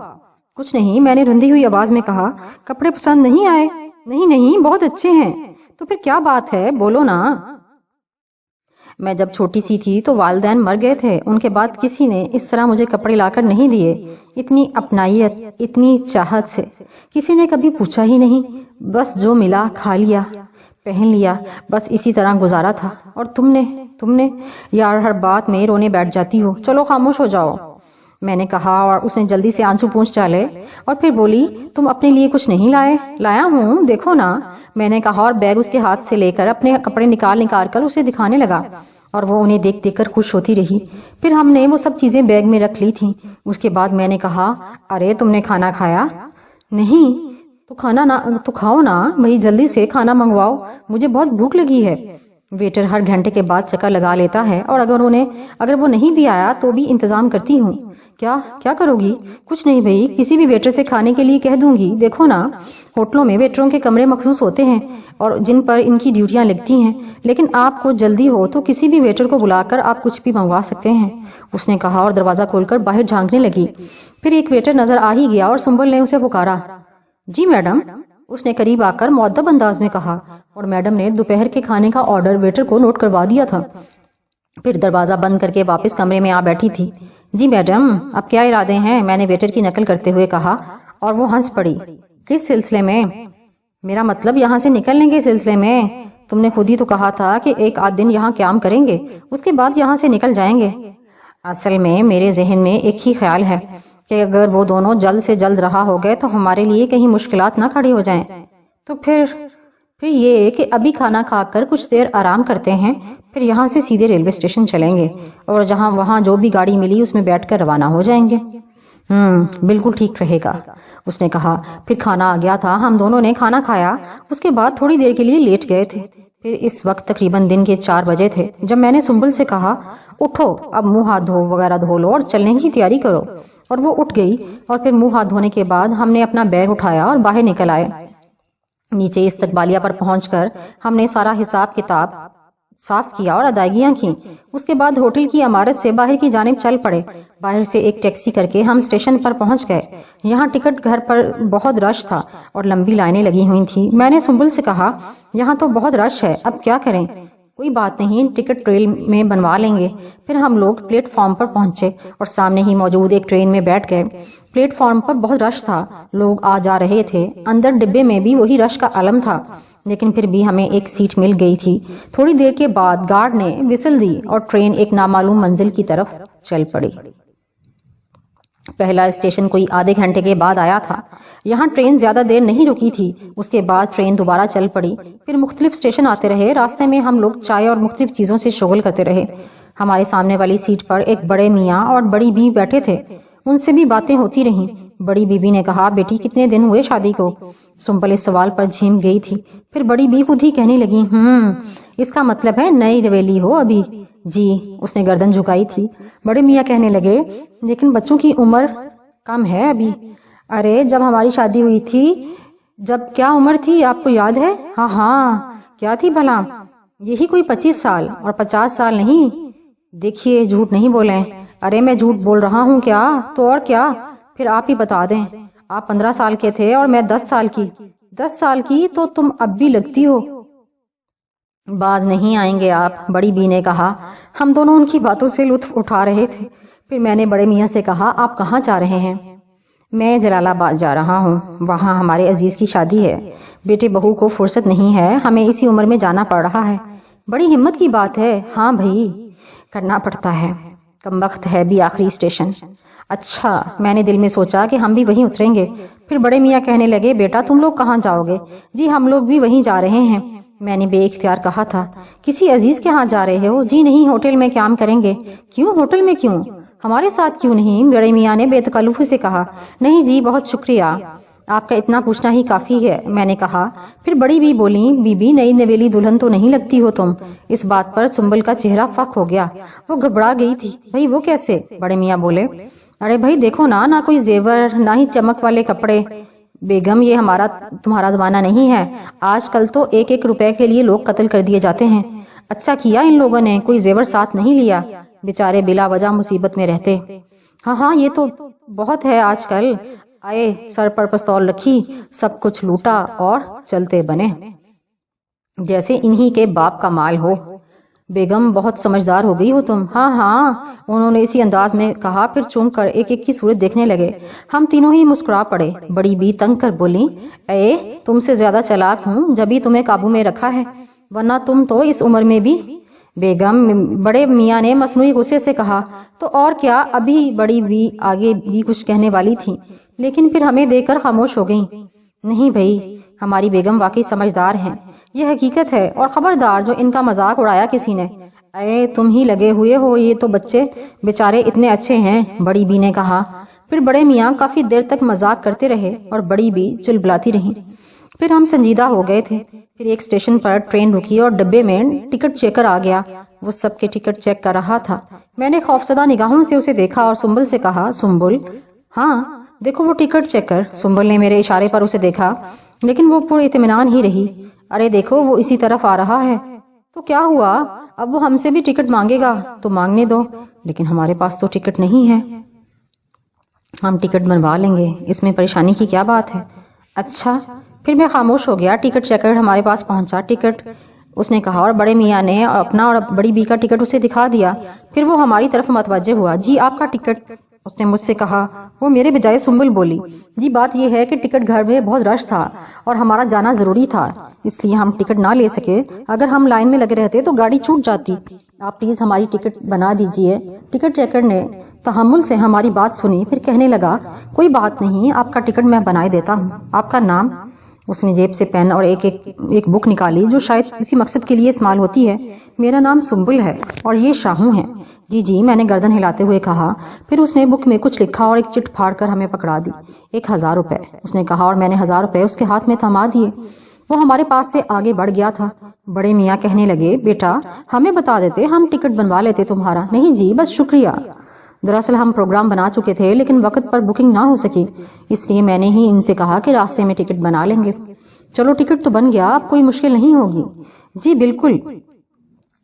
کچھ نہیں، میں نے رندی ہوئی آواز میں کہا۔ کپڑے پسند نہیں آئے؟ نہیں، بہت اچھے ہیں۔ تو پھر کیا بات ہے، بولو نا۔ میں جب چھوٹی سی تھی تو والدین مر گئے تھے، ان کے بعد کسی نے اس طرح مجھے کپڑے لا کر نہیں دیے، اتنی اپنائیت، اتنی چاہت سے۔ کسی نے کبھی پوچھا ہی نہیں، بس جو ملا کھا لیا، پہن لیا، بس اسی طرح گزارا تھا۔ اور تم نے یار ہر بات میں رونے بیٹھ جاتی ہو، چلو خاموش ہو جاؤ، میں نے کہا، اور اس نے جلدی سے آنسو پونچھ ڈالے، اور پھر بولی، تم اپنے لیے کچھ نہیں لائے؟ لایا ہوں، دیکھو نا، میں نے کہا، اور بیگ اس کے ہاتھ سے لے کر اپنے کپڑے نکال کر اسے دکھانے لگا، اور وہ انہیں دیکھ کر خوش ہوتی رہی۔ پھر ہم نے وہ سب چیزیں بیگ میں رکھ لی تھیں۔ اس کے بعد میں نے کہا، ارے تم نے کھانا کھایا؟ نہیں، تو کھاؤ نا، بھائی جلدی سے کھانا منگواؤ، مجھے بہت بھوک لگی ہے۔ ویٹر ہر گھنٹے کے بعد چکر لگا لیتا ہے اور اگر وہ نہیں بھی آیا تو بھی انتظام کرتی ہوں۔ کیا کرو گی؟ کچھ نہیں بھائی، کسی بھی ویٹر سے کھانے کے لیے کہہ دوں گی۔ دیکھو نا، ہوٹلوں میں ویٹروں کے کمرے مخصوص ہوتے ہیں اور جن پر ان کی ڈیوٹیاں لگتی ہیں، لیکن آپ کو جلدی ہو تو کسی بھی ویٹر کو بلا کر آپ کچھ بھی منگوا سکتے ہیں، اس نے کہا اور دروازہ کھول کر باہر جھانکنے لگی۔ پھر ایک ویٹر نظر آ ہی گیا اور سنبل نے اسے پکارا۔ جی میڈم، اس نے قریب آ کر مؤدب انداز میں کہا، اور میڈم نے دوپہر کے کھانے کا آرڈر ویٹر کو نوٹ کروا دیا تھا۔ پھر دروازہ بند کر کے واپس کمرے میں آ بیٹھی تھی۔ جی میڈم، اب کیا ارادے ہیں؟ میں نے ویٹر کی نقل کرتے ہوئے کہا، اور وہ ہنس پڑی۔ کس سلسلے میں؟ میرا مطلب یہاں سے نکلنے کے سلسلے میں۔ تم نے خود ہی تو کہا تھا کہ ایک آدھ دن یہاں قیام کریں گے، اس کے بعد یہاں سے نکل جائیں گے۔ اصل میں میرے ذہن میں ایک ہی خیال ہے کہ اگر وہ دونوں جلد سے جلد رہا ہو گئے تو ہمارے لیے کہیں مشکلات نہ کھڑی ہو جائیں۔ تو پھر یہ کہ ابھی کھانا کھا کر کچھ دیر آرام کرتے ہیں، پھر یہاں سے سیدھے ریلوے اسٹیشن چلیں گے اور وہاں جو بھی گاڑی ملی اس میں بیٹھ کر روانہ ہو جائیں گے۔ بالکل ٹھیک رہے گا، اس نے کہا۔ پھر کھانا آ گیا تھا، ہم دونوں نے کھانا کھایا، اس کے بعد تھوڑی دیر کے لیے لیٹ گئے تھے۔ پھر اس وقت تقریباً دن کے 4 بجے تھے جب میں نے سنبل سے کہا، اٹھو اب منہ ہاتھ وغیرہ دھو لو اور چلنے کی تیاری کرو، اور وہ اٹھ گئی۔ اور پھر منہ ہاتھ دھونے کے بعد ہم نے اپنا بیگ اٹھایا اور باہر نکل آئے۔ نیچے استقبالیہ پر پہنچ کر ہم نے سارا حساب کتاب صاف کیا اور ادائیگیاں کی۔ اس کے بعد ہوٹل کی عمارت سے باہر کی جانب چل پڑے۔ باہر سے ایک ٹیکسی کر کے ہم اسٹیشن پر پہنچ گئے۔ یہاں ٹکٹ گھر پر بہت رش تھا اور لمبی لائنیں لگی ہوئی تھیں۔ میں نے سنبل سے کہا، یہاں تو بہت رش ہے، اب کیا کریں؟ کوئی بات نہیں، ٹکٹ ریل میں بنوا لیں گے۔ پھر ہم لوگ پلیٹ فارم پر پہنچے اور سامنے ہی موجود ایک ٹرین میں بیٹھ گئے۔ پلیٹ فارم پر بہت رش تھا، لوگ آ جا رہے تھے۔ اندر ڈبے میں بھی وہی رش کا عالم تھا، لیکن پھر بھی ہمیں ایک سیٹ مل گئی تھی۔ تھوڑی دیر کے بعد گارڈ نے وسل دی اور ٹرین ایک نامعلوم منزل کی طرف چل پڑی۔ پہلا اسٹیشن کوئی آدھے گھنٹے کے بعد آیا تھا۔ یہاں ٹرین زیادہ دیر نہیں رکی تھی۔ اس کے بعد ٹرین دوبارہ چل پڑی۔ پھر مختلف اسٹیشن آتے رہے۔ راستے میں ہم لوگ چائے اور مختلف چیزوں سے شغل کرتے رہے۔ ہمارے سامنے والی سیٹ پر ایک بڑے میاں اور بڑی بی بیٹھے تھے، ان سے بھی باتیں ہوتی رہیں۔ بڑی بی بی نے کہا، بیٹی کتنے دن ہوئے شادی کو؟ سنبل اس سوال پر جھیم گئی تھی۔ پھر بڑی بی خود ہی کہنے لگی، اس کا مطلب ہے نئی رویلی ہو ابھی؟ جی، اس نے گردن جھکائی تھی۔ بڑے میاں کہنے لگے، لیکن بچوں کی عمر کم ہے ابھی۔ ارے جب ہماری شادی ہوئی تھی، جب کیا عمر تھی آپ کو یاد ہے؟ ہاں، کیا تھی بھلا؟ یہی کوئی 25 سال، اور 50 سال نہیں۔ دیکھیے جھوٹ نہیں بولیں۔ ارے میں جھوٹ بول رہا ہوں کیا؟ تو اور کیا؟ پھر آپ ہی بتا دیں۔ آپ 15 سال کے تھے اور میں 10 سال کی۔ 10 سال کی تو تم اب بھی لگتی ہو۔ باز نہیں آئیں گے آپ، بڑی بی نے کہا۔ ہم دونوں ان کی باتوں سے لطف اٹھا رہے تھے۔ پھر میں نے بڑے میاں سے کہا، آپ کہاں جا رہے ہیں؟ میں جلال آباد جا رہا ہوں، وہاں ہمارے عزیز کی شادی ہے۔ بیٹے بہو کو فرصت نہیں ہے، ہمیں اسی عمر میں جانا پڑ رہا ہے۔ بڑی ہمت کی بات ہے۔ ہاں بھائی، کرنا پڑتا ہے، کمبخت ہے بھی آخری اسٹیشن۔ اچھا، میں نے دل میں سوچا کہ ہم بھی وہیں اتریں گے۔ پھر بڑے میاں کہنے لگے، بیٹا تم لوگ کہاں جاؤ گے؟ جی ہم لوگ بھی وہیں جا رہے ہیں۔ میں نے بے اختیار کہا تھا، کسی عزیز کے ہاں جا رہے ہو؟ جی نہیں، ہوٹل میں قیام کریں گے۔ کیوں ہوٹل میں کیوں؟ ہمارے ساتھ کیوں نہیں؟ بڑے میاں نے بے تکلفی سے کہا۔ نہیں جی، بہت شکریہ، آپ کا اتنا پوچھنا ہی کافی ہے، میں نے کہا۔ پھر بڑی بی بولی، بی بی نئی نویلی دلہن تو نہیں لگتی ہو تم۔ اس بات پر سنبل کا چہرہ فک ہو گیا، وہ گھبرا گئی تھی۔ بھائی وہ کیسے؟ بڑے میاں بولے، ارے بھائی دیکھو نا، نہ کوئی زیور، نہ ہی چمک والے کپڑے۔ بیگم یہ تمہارا زمانہ نہیں ہے، آج کل تو 1-1 روپے کے لیے لوگ قتل کر دیے جاتے ہیں۔ اچھا کیا ان لوگوں نے کوئی زیور ساتھ نہیں لیا، بیچارے بلا وجہ مصیبت میں رہتے۔ ہاں یہ تو بہت ہے آج کل، آئے سر پر پستول رکھی، سب کچھ لوٹا اور چلتے بنے جیسے انہی کے باپ کا مال ہو۔ بیگم بہت سمجھدار ہو گئی ہو تم۔ ہاں، انہوں نے اسی انداز میں کہا۔ پھر چونک کر ایک ایک کی صورت دیکھنے لگے۔ ہم تینوں ہی مسکرا پڑے۔ بڑی بی تنگ کر بولی، اے تم سے زیادہ چلاک ہوں جبھی تمہیں قابو میں رکھا ہے، ورنہ تم تو اس عمر میں بھی۔ بیگم، بڑے میاں نے مصنوعی غصے سے کہا۔ تو اور کیا، ابھی بڑی بی آگے بھی کچھ کہنے والی تھی، لیکن پھر ہمیں دیکھ کر خاموش ہو گئیں۔ نہیں بھائی، ہماری بیگم واقعی سمجھدار ہیں، یہ حقیقت ہے، اور خبردار جو ان کا مذاق اڑایا کسی نے۔ اے تم ہی لگے ہوئے ہو، یہ تو بچے بیچارے اتنے اچھے ہیں، بڑی بی نے کہا۔ پھر بڑے میاں کافی دیر تک مذاق کرتے رہے اور بڑی بی چل بلاتی رہی۔ پھر ہم سنجیدہ ہو گئے تھے. پھر ایک اسٹیشن پر ٹرین رکی اور ڈبے میں ٹکٹ چیکر آ گیا. وہ سب کے ٹکٹ چیک کر رہا تھا. میں نے خوفزدہ نگاہوں سے اسے دیکھا اور سنبل سے کہا, سنبل, ہاں دیکھو وہ ٹکٹ چیکر. سنبل نے میرے اشارے پر اسے دیکھا لیکن وہ پر اطمینان ہی رہی. ارے دیکھو وہ اسی طرف آ رہا ہے. تو کیا ہوا؟ اب وہ ہم سے بھی ٹکٹ مانگے گا تو مانگنے دو, لیکن ہمارے پاس تو ٹکٹ نہیں ہے. ہم ٹکٹ بنوا لیں گے, اس میں پریشانی کی کیا بات ہے؟ اچھا. پھر میں خاموش ہو گیا. ٹکٹ چیکر ہمارے پاس پہنچا. ٹکٹ, اس نے کہا, اور بڑے میاں نے اپنا اور بڑی بی کا ٹکٹ اسے دکھا دیا. پھر وہ ہماری طرف متوجہ ہوا. جی آپ کا ٹکٹ, اس نے مجھ سے کہا. وہ میرے بجائے سنبل بولی. جی بات یہ ہے کہ ٹکٹ گھر میں بہت رش تھا اور ہمارا جانا ضروری تھا, اس لیے ہم ٹکٹ نہ لے سکے. اگر ہم لائن میں لگے رہتے تو گاڑی چھوٹ جاتی. آپ پلیز ہماری ٹکٹ بنا دیجئے. ٹکٹ چیکر نے تحمل سے ہماری بات سنی. پھر کہنے لگا, کوئی بات نہیں, آپ کا ٹکٹ میں بنائے دیتا ہوں. آپ کا نام؟ اس نے جیب سے پین اور ایک بک نکالی جو شاید کسی مقصد کے لیے استعمال ہوتی ہے. میرا نام سنبل ہے اور یہ شاہو ہے. جی جی, میں نے گردن ہلاتے ہوئے کہا. پھر اس نے بک میں کچھ لکھا اور ایک چٹ پھاڑ کر ہمیں پکڑا دی. 1000 روپے, اس نے کہا, اور میں نے 1000 روپے اس کے ہاتھ میں تھما دیے. وہ ہمارے پاس سے آگے بڑھ گیا تھا. بڑے میاں کہنے لگے, بیٹا ہمیں بتا دیتے, ہم ٹکٹ بنوا لیتے تمہارا. نہیں جی, بس شکریہ. دراصل ہم پروگرام بنا چکے تھے لیکن وقت پر بکنگ نہ ہو سکی, اس لیے میں نے ہی ان سے کہا کہ راستے میں ٹکٹ بنا لیں گے. چلو ٹکٹ تو بن گیا, اب کوئی مشکل نہیں ہوگی. جی بالکل,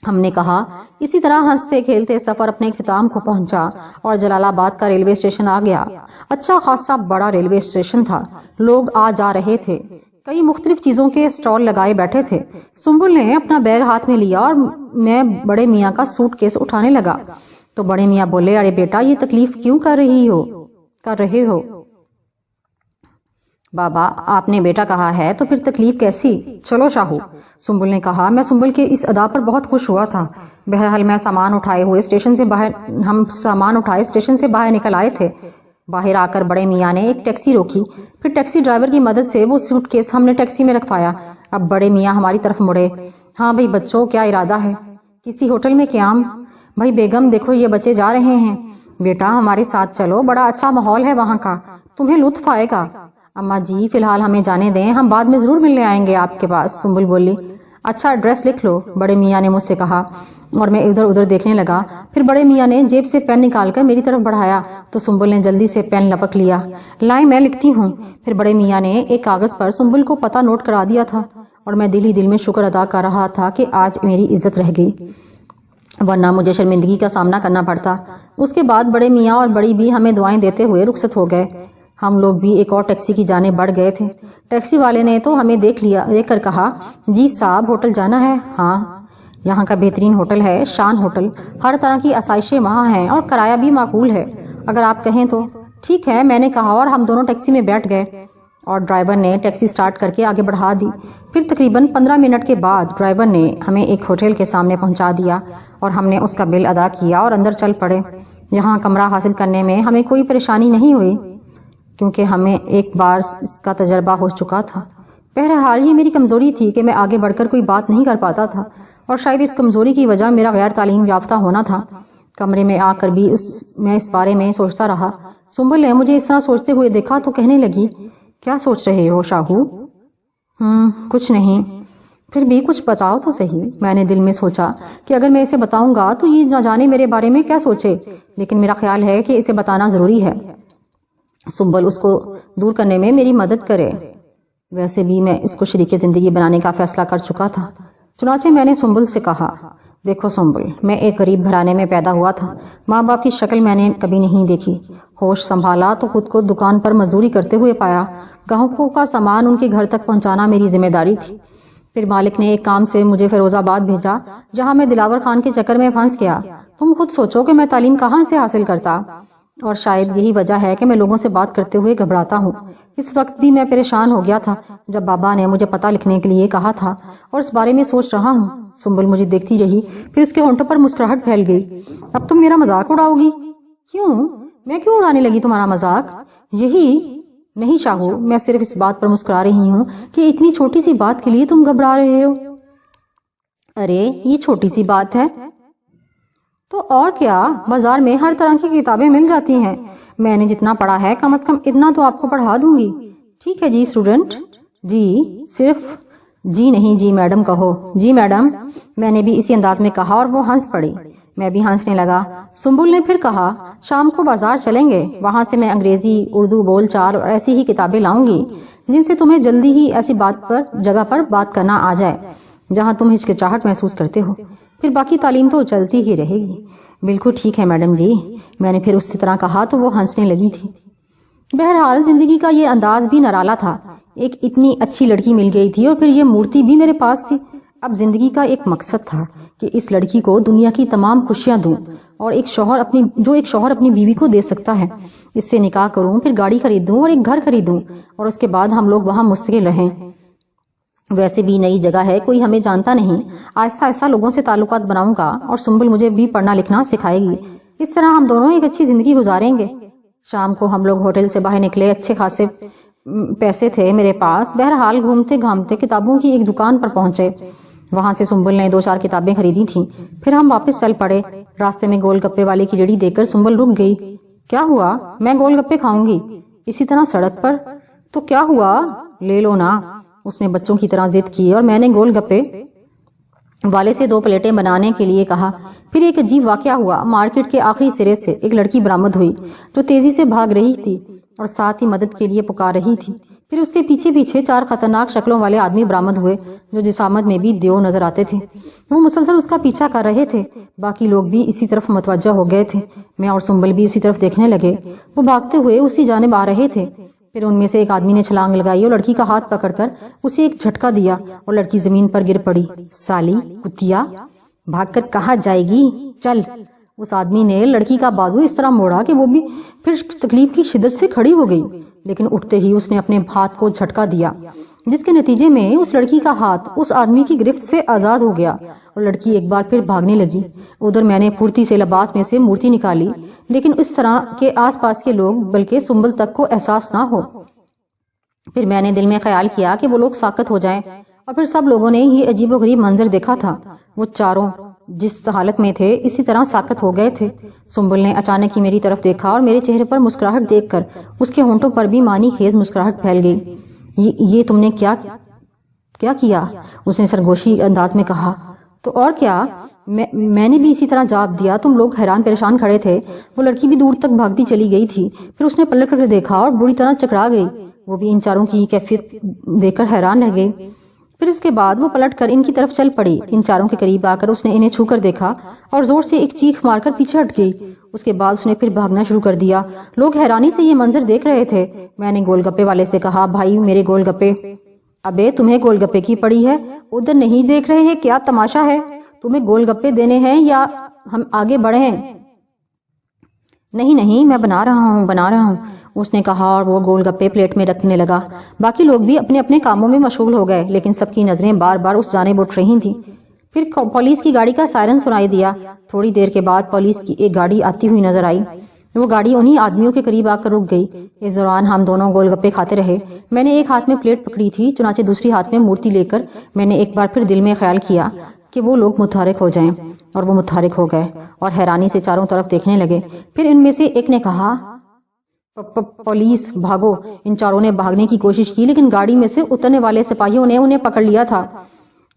ہم نے کہا. اسی طرح ہنستے کھیلتے سفر اپنے اختتام کو پہنچا اور جلال آباد کا ریلوے اسٹیشن آ گیا. اچھا خاصا بڑا ریلوے اسٹیشن تھا. لوگ آ جا رہے تھے. کئی مختلف چیزوں کے اسٹال لگائے بیٹھے تھے. سنبل نے اپنا بیگ ہاتھ میں لیا اور میں بڑے میاں کا سوٹ کیس اٹھانے لگا تو بڑے میاں بولے, ارے بیٹا یہ تکلیف کیوں کر رہے ہو؟ بابا آپ نے بیٹا کہا ہے تو پھر تکلیف کیسی؟ چلو شاہو, سنبل نے کہا. میں سنبل کے اس ادا پر بہت خوش ہوا تھا. بہرحال ہم سامان اٹھائے اسٹیشن سے باہر نکل آئے تھے. باہر آ کر بڑے میاں نے ایک ٹیکسی روکی. پھر ٹیکسی ڈرائیور کی مدد سے وہ سوٹ کیس ہم نے ٹیکسی میں رکھوایا. اب بڑے میاں ہماری طرف مڑے. ہاں بھائی بچوں, کیا ارادہ ہے؟ کسی ہوٹل میں قیام. بھائی بیگم دیکھو یہ بچے جا رہے ہیں. بیٹا ہمارے ساتھ چلو, بڑا اچھا ماحول ہے وہاں کا, تمہیں لطف آئے گا. اماں جی فی الحال ہمیں جانے دیں, ہم بعد میں ضرور ملنے آئیں گے آپ کے پاس, سنبل بولی. اچھا ایڈریس لکھ لو, بڑے میاں نے مجھ سے کہا اور میں ادھر ادھر دیکھنے لگا. پھر بڑے میاں نے جیب سے پین نکال کر میری طرف بڑھایا تو سنبل نے جلدی سے پین لپک لیا. لائیں میں لکھتی ہوں. پھر بڑے میاں نے ایک کاغذ پر سنبل کو پتہ نوٹ کرا دیا تھا اور میں دل ہی دل میں شکر ادا کر رہا تھا کہ آج میری عزت رہ گئی, ورنہ مجھے شرمندگی کا سامنا کرنا پڑتا. اس کے بعد بڑے میاں اور بڑی بھی ہمیں دعائیں دیتے ہوئے رخصت ہو گئے. ہم لوگ بھی ایک اور ٹیکسی کی جانب بڑھ گئے تھے. ٹیکسی والے نے تو ہمیں دیکھ کر کہا, جی صاحب ہوٹل جانا ہے؟ ہاں, یہاں کا بہترین ہوٹل ہے, شان ہوٹل. ہر طرح کی آسائشیں وہاں ہیں اور کرایہ بھی معقول ہے, اگر آپ کہیں تو. ٹھیک ہے, میں نے کہا اور ہم دونوں ٹیکسی میں بیٹھ گئے اور ڈرائیور نے ٹیکسی سٹارٹ کر کے آگے بڑھا دی. پھر تقریباً 15 منٹ کے بعد ڈرائیور نے ہمیں ایک ہوٹل کے سامنے پہنچا دیا اور ہم نے اس کا بل ادا کیا اور اندر چل پڑے. یہاں کمرہ حاصل کرنے میں ہمیں کوئی پریشانی نہیں ہوئی کیونکہ ہمیں ایک بار اس کا تجربہ ہو چکا تھا. بہرحال یہ میری کمزوری تھی کہ میں آگے بڑھ کر کوئی بات نہیں کر پاتا تھا اور شاید اس کمزوری کی وجہ میرا غیر تعلیم یافتہ ہونا تھا. کمرے میں آ کر بھی میں اس بارے میں سوچتا رہا. سنبل نے مجھے اس طرح سوچتے ہوئے دیکھا تو کہنے لگی, کیا سوچ رہے ہو شاہو؟ کچھ نہیں. پھر بھی کچھ بتاؤ تو صحیح. میں نے دل میں سوچا کہ اگر میں اسے بتاؤں گا تو یہ نہ جانے میرے بارے میں کیا سوچے, لیکن میرا خیال ہے کہ اسے بتانا ضروری ہے. سنبل اس کو دور کرنے میں میری مدد کرے. ویسے بھی میں اس کو شریک زندگی بنانے کا فیصلہ کر چکا تھا. چنانچہ میں نے سنبل سے کہا, دیکھو سنبل, میں ایک غریب گھرانے میں پیدا ہوا تھا. ماں باپ کی شکل میں نے کبھی نہیں دیکھی. ہوش سنبھالا تو خود کو دکان پر مزدوری کرتے ہوئے پایا. گاہکوں کا سامان ان کے گھر تک پہنچانا میری ذمہ داری تھی. پھر مالک نے ایک کام سے مجھے فیروز آباد بھیجا جہاں میں دلاور خان کے چکر میں پھنس گیا. تم خود سوچو کہ میں تعلیم کہاں سے حاصل کرتا, اور شاید یہی وجہ ہے کہ میں لوگوں سے بات کرتے ہوئے گھبراتا ہوں. اس وقت بھی میں پریشان ہو گیا تھا جب بابا نے مجھے پتہ لکھنے کے لیے کہا تھا اور اس بارے میں سوچ رہا ہوں. سنبل مجھے دیکھتی رہی, پھر اس کے ہونٹوں پر مسکراہٹ پھیل گئی. اب تم میرا مذاق اڑاؤ گی؟ کیوں؟ میں کیوں اڑانے لگی تمہارا مذاق؟ یہی نہیں شاہو, میں صرف اس بات پر مسکرا رہی ہوں کہ اتنی چھوٹی سی بات کے لیے تم گھبرا رہے ہو. ارے یہ چھوٹی سی بات ہے تو اور کیا, بازار میں ہر طرح کی کتابیں مل جاتی ہیں. میں نے جتنا پڑھا ہے کم از کم اتنا تو آپ کو پڑھا دوں گی. ٹھیک ہے جی اسٹوڈنٹ, جی صرف جی نہیں جی میڈم کہو، جی میڈم، میں نے بھی اسی انداز میں کہا اور وہ ہنس پڑی۔ میں بھی ہنسنے لگا۔ سنبل نے پھر کہا، شام کو بازار چلیں گے، وہاں سے میں انگریزی، اردو بول چال اور ایسی ہی کتابیں لاؤں گی جن سے تمہیں جلدی ہی ایسی جگہ پر بات کرنا آ جائے جہاں تم ہچکچاہٹ محسوس کرتے ہو، پھر باقی تعلیم تو چلتی ہی رہے گی۔ بالکل ٹھیک ہے میڈم جی، میں نے پھر اسی طرح کہا تو وہ ہنسنے لگی تھی۔ بہرحال زندگی کا یہ انداز بھی نرالا تھا۔ ایک اتنی اچھی لڑکی مل گئی تھی اور پھر یہ مورتی بھی میرے پاس تھی۔ اب زندگی کا ایک مقصد تھا کہ اس لڑکی کو دنیا کی تمام خوشیاں دوں، اور ایک شوہر اپنی بیوی کو دے سکتا ہے۔ اس سے نکاح کروں، پھر گاڑی خریدوں اور ایک گھر خریدوں، اور اس کے بعد ہم لوگ وہاں مستقل رہیں۔ ویسے بھی نئی جگہ ہے، کوئی ہمیں جانتا نہیں، آہستہ آہستہ لوگوں سے تعلقات بناؤں گا اور سنبل مجھے بھی پڑھنا لکھنا سکھائے گی۔ اس طرح ہم دونوں ایک اچھی زندگی گزاریں گے۔ شام کو ہم لوگ ہوٹل سے باہر نکلے۔ اچھے خاصے پیسے تھے میرے پاس۔ بہرحال گھومتے گھامتے کتابوں کی ایک دکان پر پہنچے۔ وہاں سے سنبل نے 2-4 کتابیں خریدی تھیں۔ پھر ہم واپس چل پڑے۔ راستے میں گول گپے والے کی ریڑھی دیکھ کر سنبل رک گئی۔ کیا ہوا؟ میں گول گپے کھاؤں گی۔ اسی طرح سڑک پر؟ تو کیا ہوا، لے لو نا، اس نے بچوں کی طرح ضد کی، اور میں نے گول گپے والے سے 2 پلیٹیں بنانے کے لیے کہا۔ پھر ایک عجیب واقعہ ہوا۔ مارکیٹ کے آخری سرے سے ایک لڑکی برآمد ہوئی جو تیزی سے بھاگ رہی تھی اور ساتھ ہی مدد کے لیے پکار رہی تھی۔ پھر اس کے پیچھے پیچھے 4 خطرناک شکلوں والے آدمی برآمد ہوئے جو جسامت میں بھی دیو نظر آتے تھے۔ وہ مسلسل اس کا پیچھا کر رہے تھے۔ باقی لوگ بھی اسی طرف متوجہ ہو گئے تھے۔ میں اور سنبل بھی اسی طرف دیکھنے لگے۔ وہ بھاگتے ہوئے اسی جانب آ رہے تھے۔ پھر ان میں سے ایک آدمی نے چھلانگ لگائی اور لڑکی کا ہاتھ پکڑ کر اسے ایک جھٹکا دیا اور لڑکی زمین پر گر پڑی۔ سالی کتیا، بھاگ کر کہاں جائے گی، چل۔ اس آدمی نے لڑکی کا بازو اس طرح موڑا کہ وہ بھی پھر تکلیف کی شدت سے کھڑی ہو گئی، لیکن اٹھتے ہی اس نے اپنے ہاتھ کو جھٹکا دیا، جس کے نتیجے میں اس لڑکی کا ہاتھ اس آدمی کی گرفت سے آزاد ہو گیا اور لڑکی ایک بار پھر بھاگنے لگی۔ ادھر میں نے پھرتی سے لباس میں سے مورتی نکالی، لیکن اس طرح کے آس پاس کے لوگ بلکہ سنبل تک کو احساس نہ ہو۔ پھر میں نے دل میں خیال کیا کہ وہ لوگ ساکت ہو جائیں، اور پھر سب لوگوں نے یہ عجیب و غریب منظر دیکھا تھا۔ وہ چاروں جس حالت میں تھے اسی طرح ساکت ہو گئے تھے۔ سنبل نے اچانک ہی میری طرف دیکھا اور میرے چہرے پر مسکراہٹ دیکھ کر اس کے ہونٹوں پر بھی معنی خیز مسکراہٹ پھیل گئی۔ یہ تم نے کیا کیا؟ اس نے سرگوشی انداز میں کہا۔ تو اور کیا، میں نے بھی اسی طرح جواب دیا۔ تم لوگ حیران پریشان کھڑے تھے۔ وہ لڑکی بھی دور تک بھاگتی چلی گئی تھی۔ پھر اس نے پلٹ کر دیکھا اور بری طرح چکرا گئی۔ وہ بھی ان چاروں کی کیفیت دیکھ کر حیران رہ گئی۔ پھر اس کے بعد وہ پلٹ کر ان کی طرف چل پڑی۔ ان چاروں کے قریب آ کر اس نے انہیں چھو کر دیکھا اور زور سے ایک چیخ مار کر پیچھے ہٹ گئی۔ اس کے بعد اس نے پھر بھاگنا شروع کر دیا۔ لوگ حیرانی سے یہ منظر دیکھ رہے تھے۔ میں نے گول گپے والے سے کہا، بھائی میرے گول گپے۔ ابے تمہیں گول گپے کی پڑی ہے، ادھر نہیں دیکھ رہے ہیں کیا تماشا ہے؟ تمہیں گول گپے دینے ہیں یا ہم آگے بڑھے ہیں؟ نہیں، میں بنا رہا ہوں، اس نے کہا اور وہ گول گپے پلیٹ میں رکھنے لگا۔ باقی لوگ بھی اپنے اپنے کاموں میں مشغول ہو گئے، لیکن سب کی نظریں بار بار اس جانب اٹھ رہی تھیں۔ پھر پولیس کی گاڑی کا سائرن سنائی دیا۔ تھوڑی دیر کے بعد پولیس کی ایک گاڑی آتی ہوئی نظر آئی۔ وہ گاڑی انہی آدمیوں کے قریب آ کر رک گئی۔ اس دوران ہم دونوں گول گپے کھاتے رہے۔ میں نے ایک ہاتھ میں پلیٹ پکڑی تھی، چنانچہ دوسری ہاتھ میں مورتی لے کر میں نے ایک بار پھر دل میں خیال کیا کہ وہ لوگ متحرک ہو جائیں، اور وہ متحرک ہو گئے اور حیرانی سے چاروں طرف دیکھنے لگے۔ پھر ان میں سے ایک نے کہا، پولیس بھاگو۔ ان چاروں نے بھاگنے کی کوشش کی، لیکن گاڑی میں سے اترنے والے سپاہیوں نے انہیں پکڑ لیا تھا۔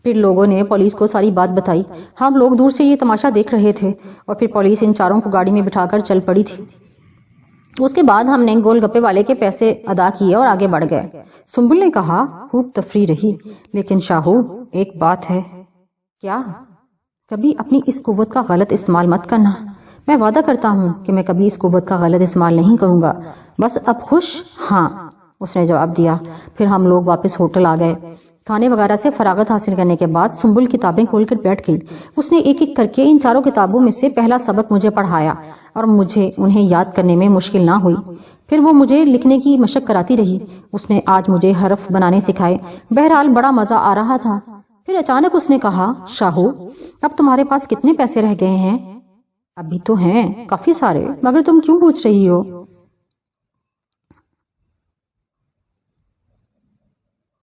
پھر لوگوں نے پولیس کو ساری بات بتائی۔ ہم لوگ دور سے یہ تماشا دیکھ رہے تھے، اور پھر پولیس ان چاروں کو گاڑی میں بٹھا کر چل پڑی تھی۔ اس کے بعد ہم نے گول گپے والے کے پیسے ادا کیے اور آگے بڑھ گئے۔ سنبل نے کہا، خوب تفریح رہی، لیکن شاہو ایک بات ہے۔ کیا؟ کبھی اپنی اس قوت کا غلط استعمال مت کرنا۔ میں وعدہ کرتا ہوں کہ میں کبھی اس قوت کا غلط استعمال نہیں کروں گا۔ بس اب خوش؟ ہاں، اس نے جواب دیا۔ پھر ہم لوگ واپس ہوٹل آ گئے۔ کھانے وغیرہ سے فراغت حاصل کرنے کے بعد سنبل کتابیں کھول کر بیٹھ گئی۔ اس نے ایک ایک کر کے ان چاروں کتابوں میں سے پہلا سبق مجھے پڑھایا، اور مجھے انہیں یاد کرنے میں مشکل نہ ہوئی۔ پھر وہ مجھے لکھنے کی مشق کراتی رہی۔ اس نے آج مجھے حرف بنانے سکھائے۔ بہرحال بڑا مزہ آ رہا تھا۔ پھر اچانک اس نے کہا، شاہو اب تمہارے پاس کتنے پیسے رہ گئے ہیں؟ ابھی تو ہیں کافی سارے، مگر تم کیوں پوچھ رہی ہو؟